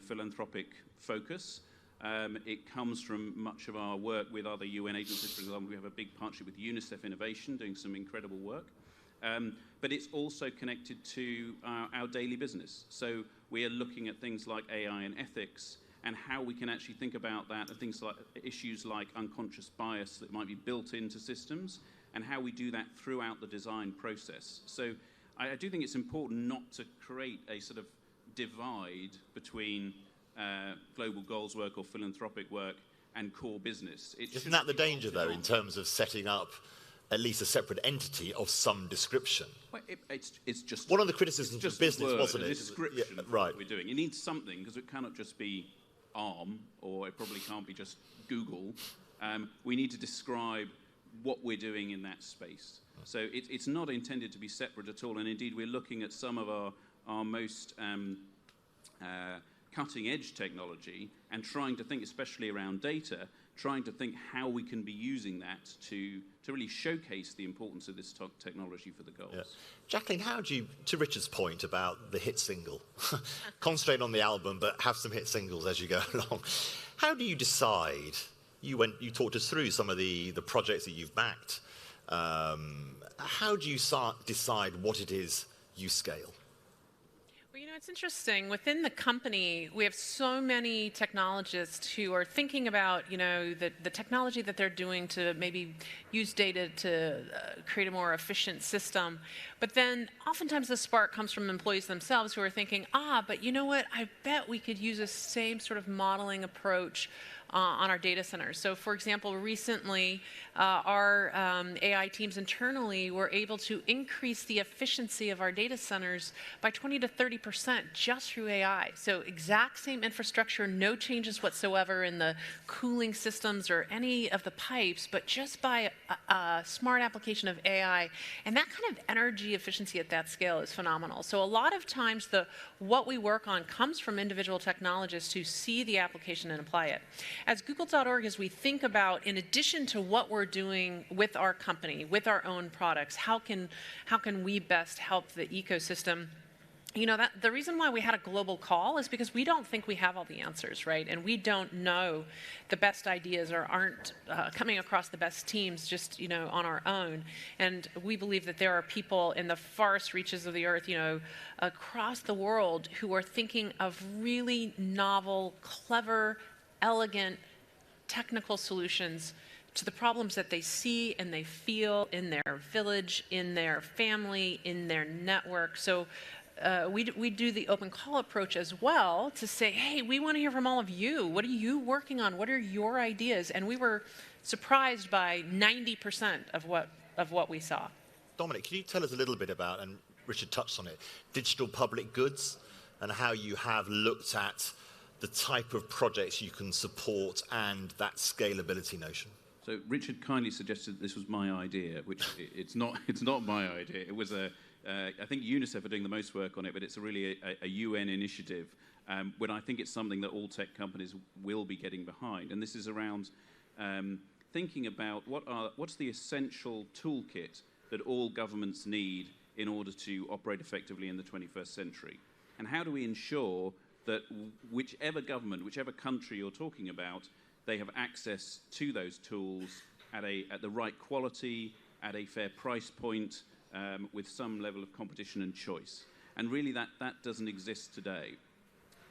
philanthropic focus. It comes from much of our work with other UN agencies. For example, we have a big partnership with UNICEF Innovation, doing some incredible work. But it's also connected to our daily business. So we are looking at things like AI and ethics, and how we can actually think about that, and things like issues like unconscious bias that might be built into systems, and how we do that throughout the design process. So I do think it's important not to create a sort of divide between global goals work or philanthropic work and core business. Isn't that the danger, though, in terms of setting up at least a separate entity of some description? Well, it's just one of the criticisms of business, wasn't it? A description of right. what we're doing. It needs something, because it cannot just be ARM, or it probably can't be just Google. We need to describe what we're doing in that space. So it's not intended to be separate at all, and indeed we're looking at some of our most cutting-edge technology and trying to think, especially around data, trying to think how we can be using that to really showcase the importance of this technology for the goals. Yeah. Jacqueline, how do you, to Richard's point about the hit single, concentrate on the album but have some hit singles as you go along, how do you decide? You talked us through some of the projects that you've backed. How do you decide what it is you scale? Well, it's interesting. Within the company, we have so many technologists who are thinking about, the technology that they're doing to maybe use data to create a more efficient system. But then oftentimes the spark comes from employees themselves who are thinking, but you know what? I bet we could use the same sort of modeling approach on our data centers. So, for example, recently, our AI teams internally were able to increase the efficiency of our data centers by 20 to 30% just through AI. So, exact same infrastructure, no changes whatsoever in the cooling systems or any of the pipes, but just by a smart application of AI. And that kind of energy efficiency at that scale is phenomenal. So, a lot of times, what we work on comes from individual technologists who see the application and apply it. As Google.org, as we think about, in addition to what we're doing with our company, with our own products, how can we best help the ecosystem? The reason why we had a global call is because we don't think we have all the answers, right? And we don't know the best ideas, or aren't coming across the best teams just, on our own. And we believe that there are people in the farthest reaches of the earth, across the world, who are thinking of really novel, clever, elegant, technical solutions to the problems that they see and they feel in their village, in their family, in their network. So we do the open call approach as well, to say, hey, we want to hear from all of you. What are you working on? What are your ideas? And we were surprised by 90% of what we saw. Dominic, can you tell us a little bit about, and Richard touched on it, digital public goods, and how you have looked at the type of projects you can support and that scalability notion? So Richard kindly suggested this was my idea, which it's not my idea. It was I think UNICEF are doing the most work on it, but it's really a UN initiative. when I think it's something that all tech companies will be getting behind. And this is around thinking about what's the essential toolkit that all governments need in order to operate effectively in the 21st century. And how do we ensure that whichever government, whichever country you're talking about, they have access to those tools at the right quality, at a fair price point, with some level of competition and choice. And really that doesn't exist today.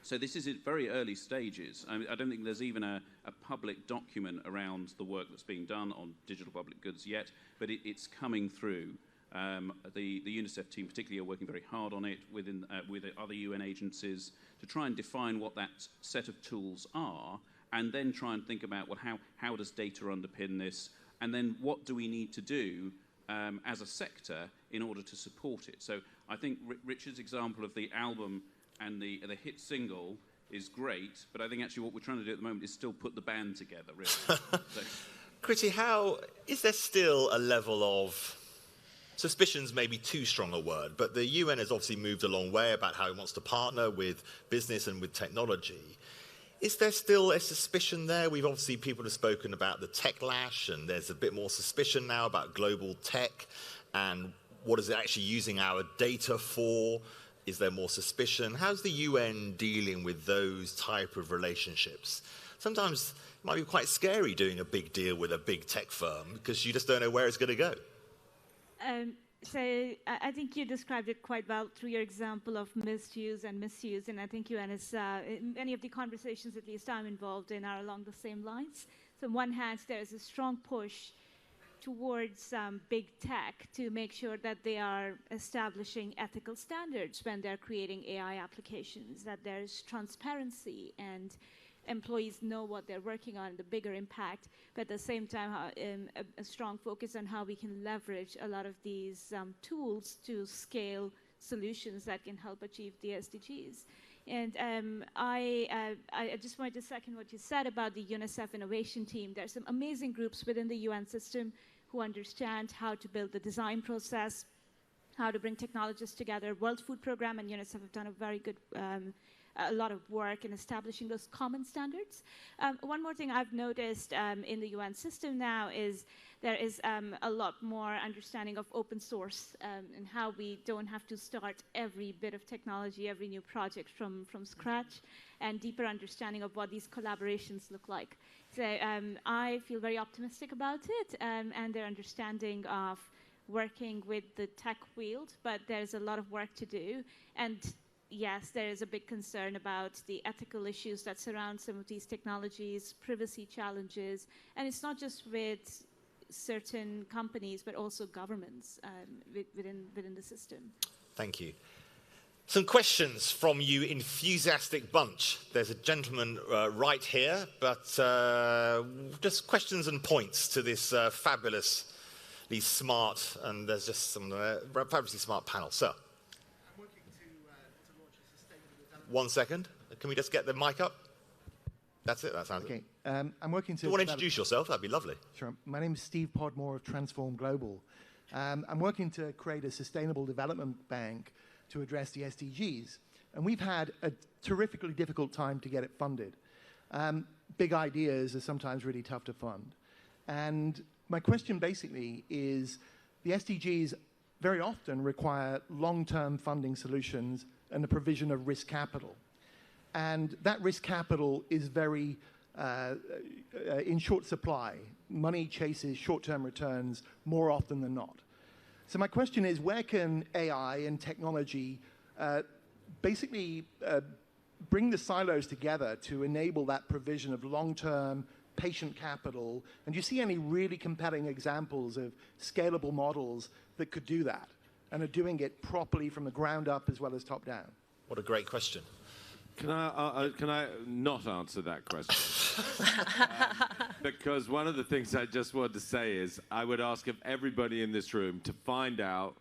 So this is at very early stages. I don't think there's even a public document around the work that's being done on digital public goods yet, but it's coming through. The UNICEF team particularly are working very hard on it with other UN agencies to try and define what that set of tools are, and then try and think about, well, how does data underpin this, and then what do we need to do as a sector in order to support it. So I think Richard's example of the album and the hit single is great, but I think actually what we're trying to do at the moment is still put the band together, really. So. Kriti, is there still a level of, suspicion's maybe too strong a word, but the UN has obviously moved a long way about how it wants to partner with business and with technology. Is there still a suspicion there? People have spoken about the techlash, and there's a bit more suspicion now about global tech and what is it actually using our data for? Is there more suspicion? How's the UN dealing with those type of relationships? Sometimes it might be quite scary doing a big deal with a big tech firm because you just don't know where it's going to go. So I think you described it quite well through your example of misuse and misuse, and I think UN is, many of the conversations at least I'm involved in are along the same lines. So on one hand, there is a strong push towards big tech to make sure that they are establishing ethical standards when they're creating AI applications, that there's transparency and employees know what they're working on, the bigger impact, but at the same time a strong focus on how we can leverage a lot of these tools to scale solutions that can help achieve the SDGs. And I just wanted to second what you said about the UNICEF innovation team. There's some amazing groups within the UN system who understand how to build the design process, how to bring technologists together. World Food Programme and UNICEF have done a very good a lot of work in establishing those common standards. One more thing I've noticed in the UN system now is there is a lot more understanding of open source and how we don't have to start every bit of technology, every new project from scratch, and deeper understanding of what these collaborations look like. So I feel very optimistic about it and their understanding of working with the tech field, but there's a lot of work to do. And yes, there is a big concern about the ethical issues that surround some of these technologies, privacy challenges, and it's not just with certain companies, but also governments within the system. Thank you. Some questions from you enthusiastic bunch. There's a gentleman right here, but just questions and points to this fabulously smart, and there's just some fabulously smart panel. Sir. 1 second. Can we just get the mic up? That's it. That sounds okay. I'm working to. Do you want to introduce yourself? That'd be lovely. Sure. My name is Steve Podmore of Transform Global. I'm working to create a sustainable development bank to address the SDGs, and we've had a terrifically difficult time to get it funded. Big ideas are sometimes really tough to fund, and my question basically is, the SDGs very often require long-term funding solutions and the provision of risk capital. And that risk capital is very in short supply. Money chases short-term returns more often than not. So my question is, where can AI and technology basically bring the silos together to enable that provision of long-term patient capital? And do you see any really compelling examples of scalable models that could do that and are doing it properly from the ground up as well as top down? What a great question. Can I not answer that question? Because one of the things I just wanted to say is I would ask of everybody in this room to find out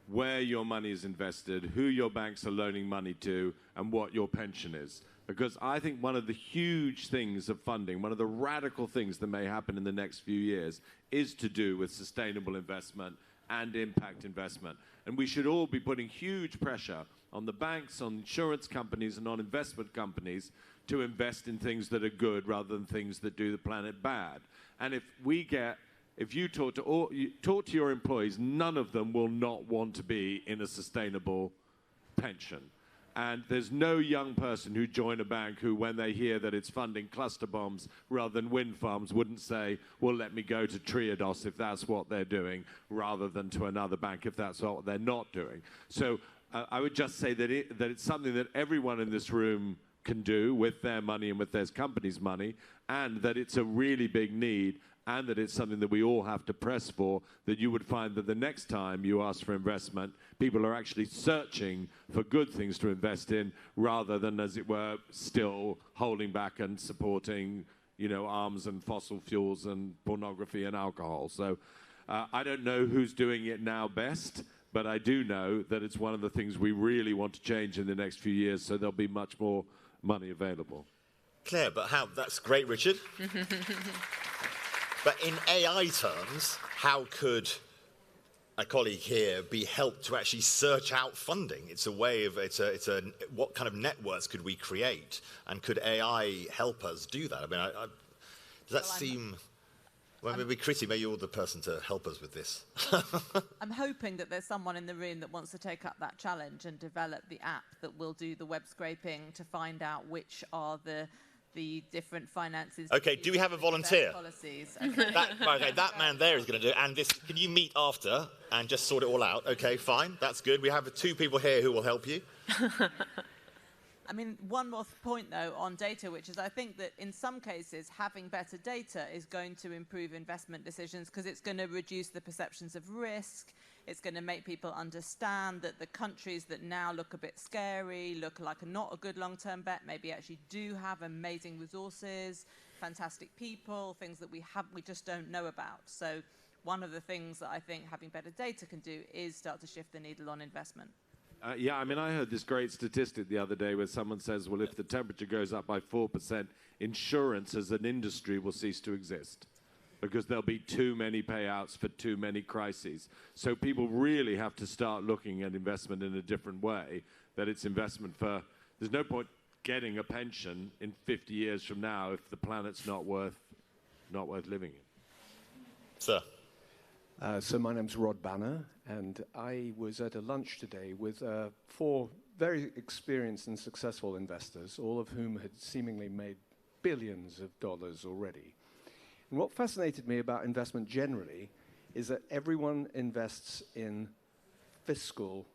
where your money is invested, who your banks are loaning money to, and what your pension is. Because I think one of the huge things of funding, one of the radical things that may happen in the next few years, is to do with sustainable investment and impact investment. And we should all be putting huge pressure on the banks, on insurance companies, and on investment companies to invest in things that are good rather than things that do the planet bad. And if you talk to your employees, none of them will not want to be in a sustainable pension. And there's no young person who join a bank who, when they hear that it's funding cluster bombs rather than wind farms, wouldn't say, well, let me go to Triodos if that's what they're doing, rather than to another bank if that's what they're not doing. So I would just say that it's something that everyone in this room can do with their money and with their company's money, and that it's a really big need, and that it's something that we all have to press for, that you would find that the next time you ask for investment, people are actually searching for good things to invest in, rather than, as it were, still holding back and supporting, arms and fossil fuels and pornography and alcohol. So I don't know who's doing it now best, but I do know that it's one of the things we really want to change in the next few years, so there'll be much more money available. Claire, but that's great, Richard. But in AI terms, how could a colleague here be helped to actually search out funding? It's a way of, what kind of networks could we create? And could AI help us do that? I mean, does that seem... Well, maybe Kriti, maybe you're the person to help us with this. I'm hoping that there's someone in the room that wants to take up that challenge and develop the app that will do the web scraping to find out which are the different finances. Okay, do we have a volunteer? Policies. That man there is going to do it. And can you meet after and just sort it all out? Okay, fine, that's good. We have 2 people here who will help you. I mean, one more point, though, on data, which is I think that in some cases, having better data is going to improve investment decisions because it's going to reduce the perceptions of risk. It's going to make people understand that the countries that now look a bit scary, look like not a good long-term bet, maybe actually do have amazing resources, fantastic people, things that we just don't know about. So one of the things that I think having better data can do is start to shift the needle on investment. Yeah, I mean, I heard this great statistic the other day where someone says, well, if the temperature goes up by 4%, insurance as an industry will cease to exist because there'll be too many payouts for too many crises. So people really have to start looking at investment in a different way, that it's investment for... There's no point getting a pension in 50 years from now if the planet's not worth living in. Sir. So my name's Rod Banner, and I was at a lunch today with 4 very experienced and successful investors, all of whom had seemingly made billions of dollars already. And what fascinated me about investment generally is that everyone invests in fiscal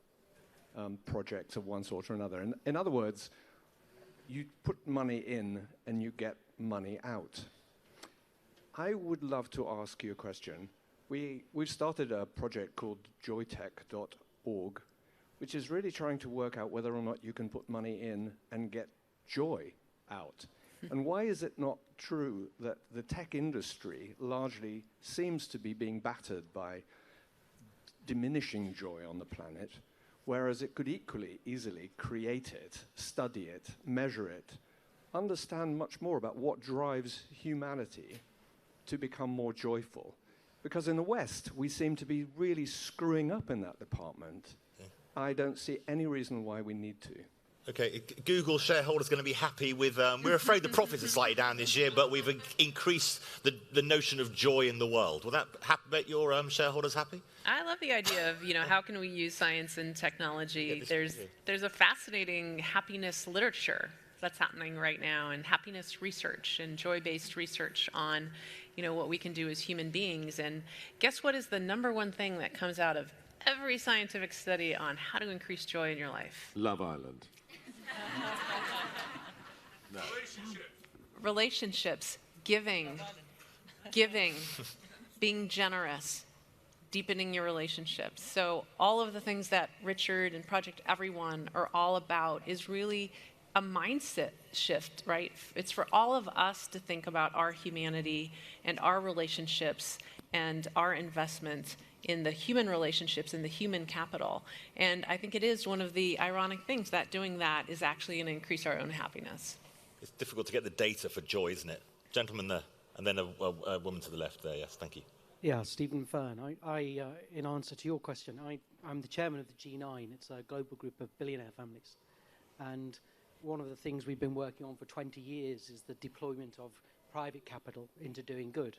projects of one sort or another. And in other words, you put money in and you get money out. I would love to ask you a question. We've started a project called joytech.org, which is really trying to work out whether or not you can put money in and get joy out. And why is it not true that the tech industry largely seems to be being battered by diminishing joy on the planet, whereas it could equally easily create it, study it, measure it, understand much more about what drives humanity to become more joyful? Because in the West, we seem to be really screwing up in that department. Yeah. I don't see any reason why we need to. Okay, Google shareholders going to be happy with... we're afraid the profits are slightly down this year, but we've increased the notion of joy in the world. Will that make your shareholders happy? I love the idea of, how can we use science and technology? There's a fascinating happiness literature that's happening right now, and happiness research and joy-based research on, what we can do as human beings. And guess what is the #1 thing that comes out of every scientific study on how to increase joy in your life? Love Island. No. Relationships, giving, being generous, deepening your relationships. So all of the things that Richard and Project Everyone are all about is really a mindset shift, right? It's for all of us to think about our humanity and our relationships and our investment in the human relationships, in the human capital. And I think it is one of the ironic things that doing that is actually going to increase our own happiness. It's difficult to get the data for joy, isn't it? Gentleman there, and then a woman to the left there, yes, thank you. Yeah, Stephen Fern. In answer to your question, I'm the chairman of the G9. It's a global group of billionaire families. And one of the things we've been working on for 20 years is the deployment of private capital into doing good.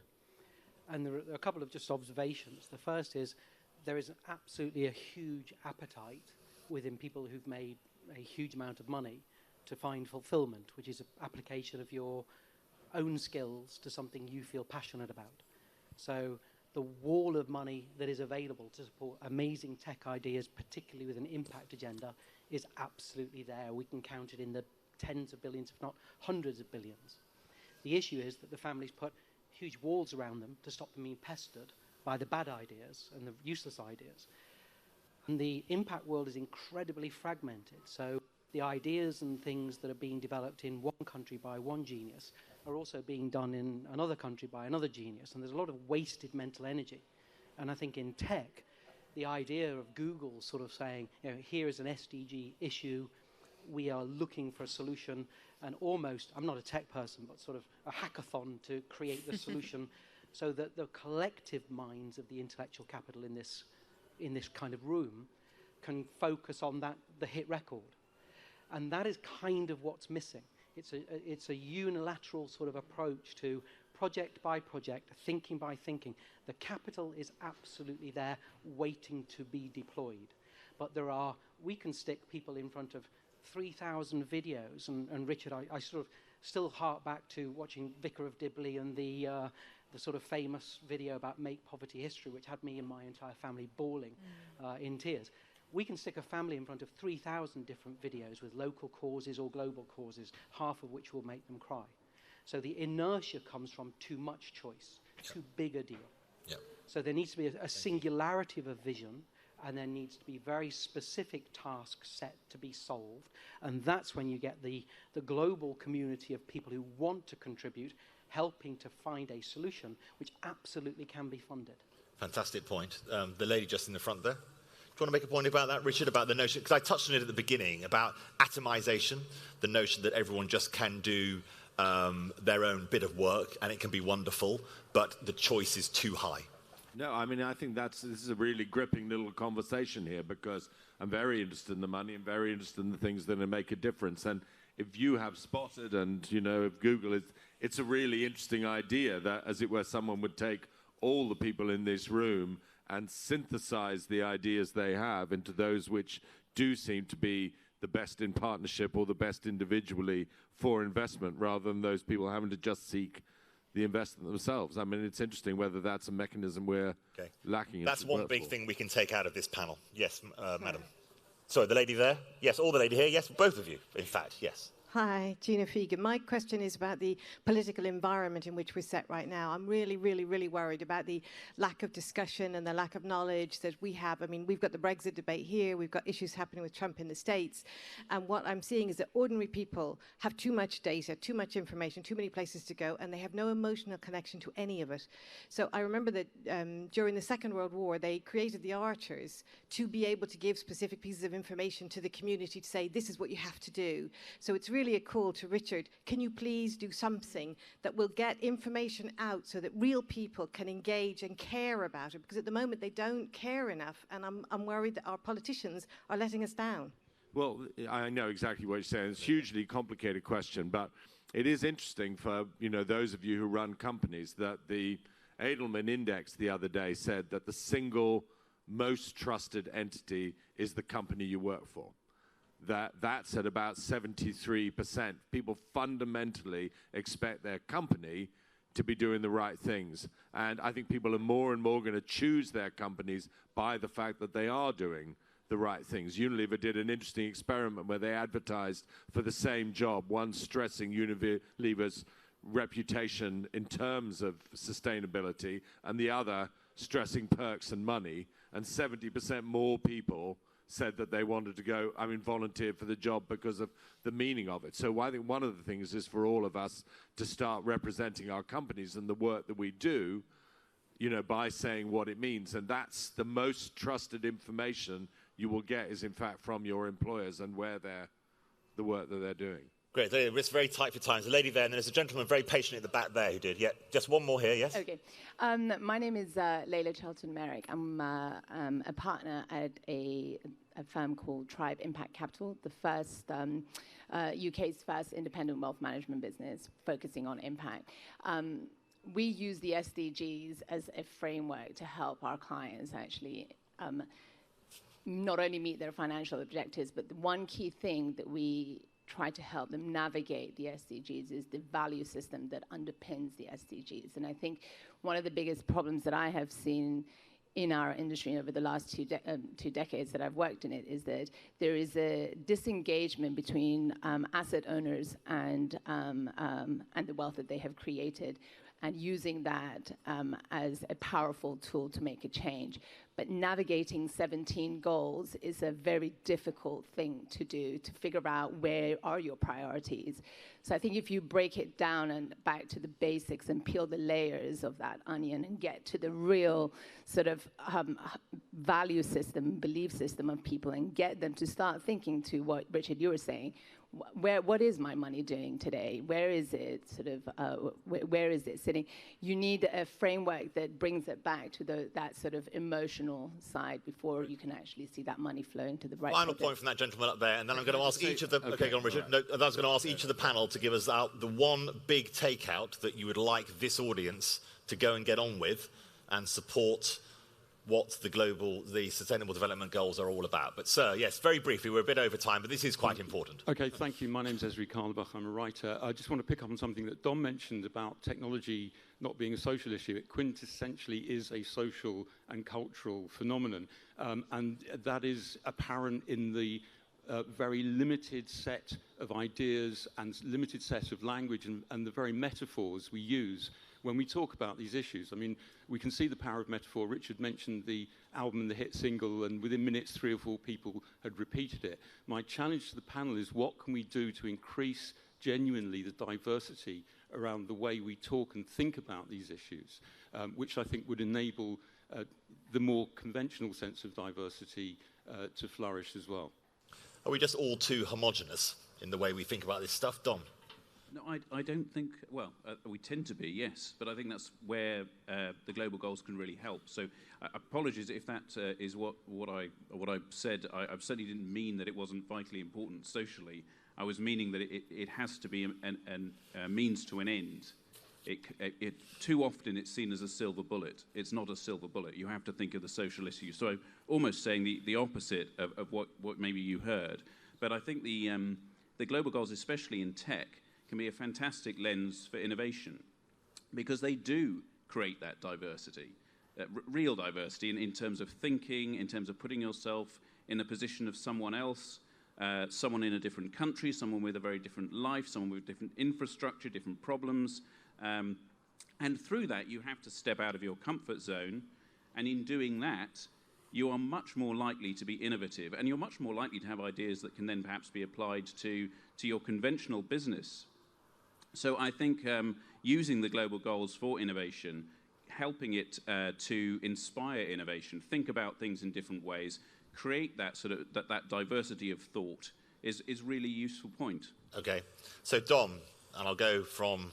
And there are a couple of just observations. The first is there is absolutely a huge appetite within people who've made a huge amount of money to find fulfillment, which is an application of your own skills to something you feel passionate about. So the wall of money that is available to support amazing tech ideas, particularly with an impact agenda, is absolutely there. We can count it in the tens of billions, if not hundreds of billions. The issue is that the families put huge walls around them to stop them being pestered by the bad ideas and the useless ideas. And the impact world is incredibly fragmented. So the ideas and things that are being developed in one country by one genius are also being done in another country by another genius. And there's a lot of wasted mental energy. And I think in tech, the idea of Google sort of saying, you know, here is an SDG issue, we are looking for a solution, and almost, I'm not a tech person, but sort of a hackathon to create the solution so that the collective minds of the intellectual capital in this kind of room can focus on that, the hit record. And that is kind of what's missing. It's a unilateral sort of approach to project by project, thinking by thinking. The capital is absolutely there, waiting to be deployed. But we can stick people in front of 3,000 videos. And Richard, I sort of still hark back to watching Vicar of Dibley and the sort of famous video about Make Poverty History, which had me and my entire family bawling in tears. We can stick a family in front of 3,000 different videos with local causes or global causes, half of which will make them cry. So the inertia comes from too much choice, too big a deal. Yep. So there needs to be a singularity of a vision, and there needs to be very specific tasks set to be solved. And that's when you get the global community of people who want to contribute, helping to find a solution, which absolutely can be funded. Fantastic point. The lady just in the front there. Do you want to make a point about that, Richard, about the notion, because I touched on it at the beginning, about atomization, the notion that everyone just can do their own bit of work and it can be wonderful, but the choice is too high. No, I mean, I think this is a really gripping little conversation here, because I'm very interested in the money and very interested in the things that make a difference. And if you have spotted, and, you know, if Google, it's a really interesting idea that, as it were, someone would take all the people in this room and synthesize the ideas they have into those which do seem to be the best in partnership or the best individually for investment, rather than those people having to just seek the investment themselves. I mean, it's interesting whether that's a mechanism we're lacking. That's one big thing we can take out of this panel. Yes, madam. Sorry, the lady there? Yes, or the lady here? Yes, both of you, in fact, yes. Hi, Gina Fegan. My question is about the political environment in which we're set right now. I'm really, really, really worried about the lack of discussion and the lack of knowledge that we have. I mean, we've got the Brexit debate here. We've got issues happening with Trump in the States. And what I'm seeing is that ordinary people have too much data, too much information, too many places to go, and they have no emotional connection to any of it. So I remember that during the Second World War, they created the archers to be able to give specific pieces of information to the community to say, this is what you have to do. So it's really a call to Richard, can you please do something that will get information out so that real people can engage and care about it? Because at the moment they don't care enough, and I'm worried that our politicians are letting us down. Well, I know exactly what you're saying. It's a hugely complicated question, but it is interesting for, you know, those of you who run companies, that the Edelman Index the other day said that the single most trusted entity is the company you work for. That's at about 73%. People fundamentally expect their company to be doing the right things. And I think people are more and more going to choose their companies by the fact that they are doing the right things. Unilever did an interesting experiment where they advertised for the same job, one stressing Unilever's reputation in terms of sustainability, and the other stressing perks and money. And 70% more people said that they wanted to volunteer for the job because of the meaning of it. So I think one of the things is for all of us to start representing our companies and the work that we do, you know, by saying what it means. And that's the most trusted information you will get, is in fact from your employers and where the work that they're doing. Great. It's very tight for time. There's a lady there, and then there's a gentleman very patient at the back there who did. Yeah, just one more here, yes? Okay. My name is Leila Charlton-Merrick. I'm a partner at a firm called Tribe Impact Capital, the first UK's first independent wealth management business focusing on impact. We use the SDGs as a framework to help our clients actually not only meet their financial objectives, but the one key thing that we try to help them navigate the SDGs is the value system that underpins the SDGs. And I think one of the biggest problems that I have seen in our industry over the last two decades that I've worked in it is that there is a disengagement between asset owners and the wealth that they have created, and using that as a powerful tool to make a change. But navigating 17 goals is a very difficult thing to do, to figure out where are your priorities. So I think if you break it down and back to the basics and peel the layers of that onion and get to the real sort of value system, belief system of people, and get them to start thinking to what, Richard, you were saying, what is my money doing today? Where is it where is it sitting? You need a framework that brings it back to that sort of emotional side before you can actually see that money flowing to the right. Final point from that gentleman up there, and then I'm going to ask each of the... Okay, go on, Richard. No, I was going to ask each of the panel to give us out the one big takeout that you would like this audience to go and get on with and support what the Sustainable Development Goals are all about. But, sir, yes, very briefly, we're a bit over time, but this is quite important. Okay, thank you. My name's Esri Karlbach. I'm a writer. I just want to pick up on something that Dom mentioned about technology not being a social issue. It quintessentially is a social and cultural phenomenon, and that is apparent in the very limited set of ideas and limited set of language and the very metaphors we use when we talk about these issues. I mean, we can see the power of metaphor. Richard mentioned the album and the hit single, and within minutes, 3 or 4 people had repeated it. My challenge to the panel is, what can we do to increase genuinely the diversity around the way we talk and think about these issues, which I think would enable the more conventional sense of diversity to flourish as well. Are we just all too homogenous in the way we think about this stuff, Dom? No, I don't think, well, we tend to be, yes, but I think that's where the global goals can really help. So apologies if that is what I said. I certainly didn't mean that it wasn't vitally important socially. I was meaning that it has to be a means to an end. Too often it's seen as a silver bullet. It's not a silver bullet. You have to think of the social issues. So I'm almost saying the opposite of what maybe you heard. But I think the global goals, especially in tech, can be a fantastic lens for innovation, because they do create that diversity, real diversity in terms of thinking, in terms of putting yourself in the position of someone else, someone in a different country, someone with a very different life, someone with different infrastructure, different problems. And through that, you have to step out of your comfort zone. And in doing that, you are much more likely to be innovative, and you're much more likely to have ideas that can then perhaps be applied to your conventional business. So I think using the global goals for innovation, helping it to inspire innovation, think about things in different ways, create that sort of that diversity of thought is really a useful point. Okay, so Dom, and I'll go from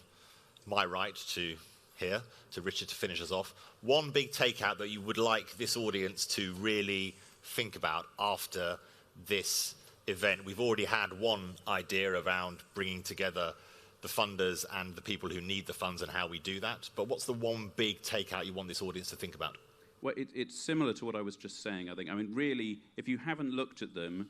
my right to here, to Richard to finish us off. One big takeout that you would like this audience to really think about after this event. We've already had one idea around bringing together the funders and the people who need the funds and how we do that. But what's the one big takeout you want this audience to think about? Well, it's similar to what I was just saying, I think. I mean, really, if you haven't looked at them,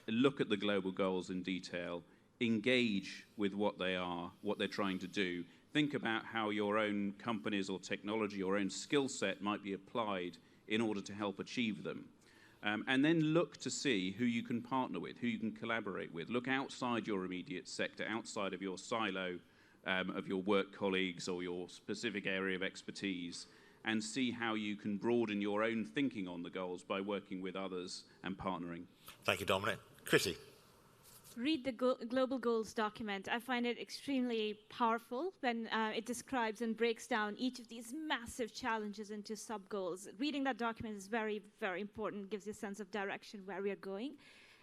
look at the global goals in detail, engage with what they are, what they're trying to do. Think about how your own companies or technology, your own skill set might be applied in order to help achieve them. And then look to see who you can partner with, who you can collaborate with. Look outside your immediate sector, outside of your silo of your work colleagues or your specific area of expertise, and see how you can broaden your own thinking on the goals by working with others and partnering. Thank you, Dominic. Kriti. Read the Global Goals document. I find it extremely powerful when it describes and breaks down each of these massive challenges into sub-goals. Reading that document is very, very important, gives you a sense of direction where we are going.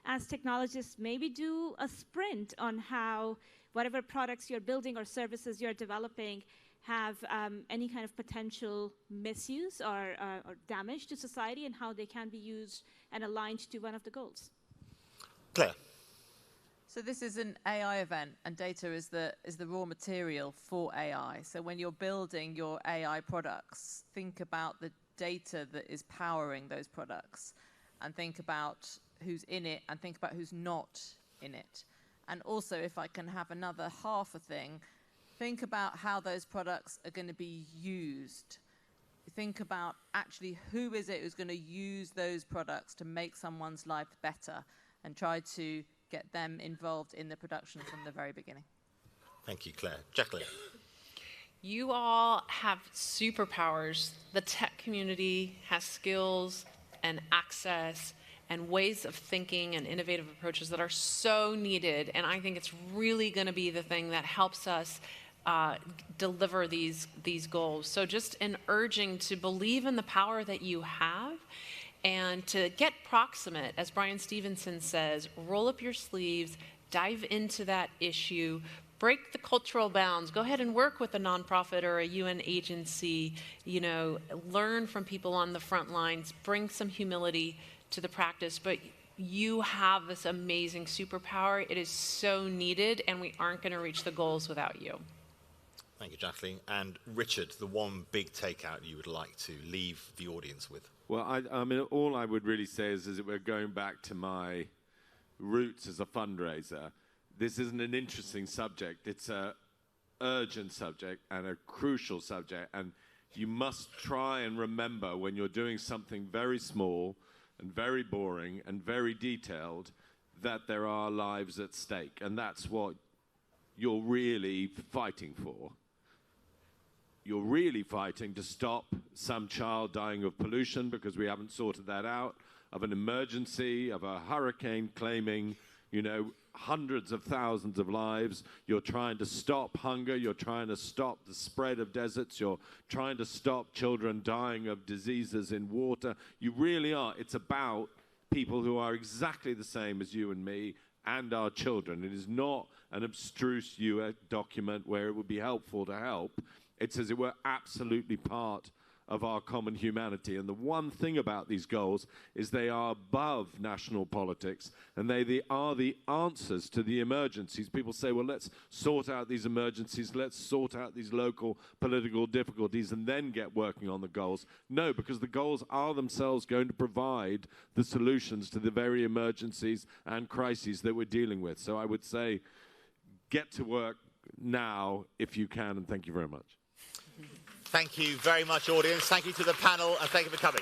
as technologists, maybe do a sprint on how whatever products you're building or services you're developing have any kind of potential misuse or damage to society, and how they can be used and aligned to one of the goals. Claire. So this is an AI event, and data is the raw material for AI. So when you're building your AI products, think about the data that is powering those products, and think about who's in it, and think about who's not in it. And also, if I can have another half a thing, think about how those products are going to be used. Think about actually who is it who's going to use those products to make someone's life better, and try to get them involved in the production from the very beginning. Thank you, Claire. Jacqueline. You all have superpowers. The tech community has skills and access and ways of thinking and innovative approaches that are so needed. And I think it's really going to be the thing that helps us deliver these goals. So just an urging to believe in the power that you have, and to get proximate, as Brian Stevenson says, roll up your sleeves, dive into that issue, break the cultural bounds, go ahead and work with a nonprofit or a UN agency, learn from people on the front lines, bring some humility to the practice. But you have this amazing superpower. It is so needed, and we aren't going to reach the goals without you. Thank you, Jacqueline. And Richard, the one big takeout you would like to leave the audience with? Well, I mean, all I would really say is that we're going back to my roots as a fundraiser. This isn't an interesting subject. It's an urgent subject and a crucial subject. And you must try and remember, when you're doing something very small and very boring and very detailed, that there are lives at stake. And that's what you're really fighting for. You're really fighting to stop some child dying of pollution, because we haven't sorted that out, of an emergency, of a hurricane claiming, hundreds of thousands of lives. You're trying to stop hunger. You're trying to stop the spread of deserts. You're trying to stop children dying of diseases in water. You really are. It's about people who are exactly the same as you and me and our children. It is not an abstruse UN document where it would be helpful to help. It's, as it were, absolutely part of our common humanity. And the one thing about these goals is they are above national politics, and they are the answers to the emergencies. People say, well, let's sort out these emergencies, let's sort out these local political difficulties, and then get working on the goals. No, because the goals are themselves going to provide the solutions to the very emergencies and crises that we're dealing with. So I would say, get to work now if you can, and thank you very much. Thank you very much, audience. Thank you to the panel, and thank you for coming.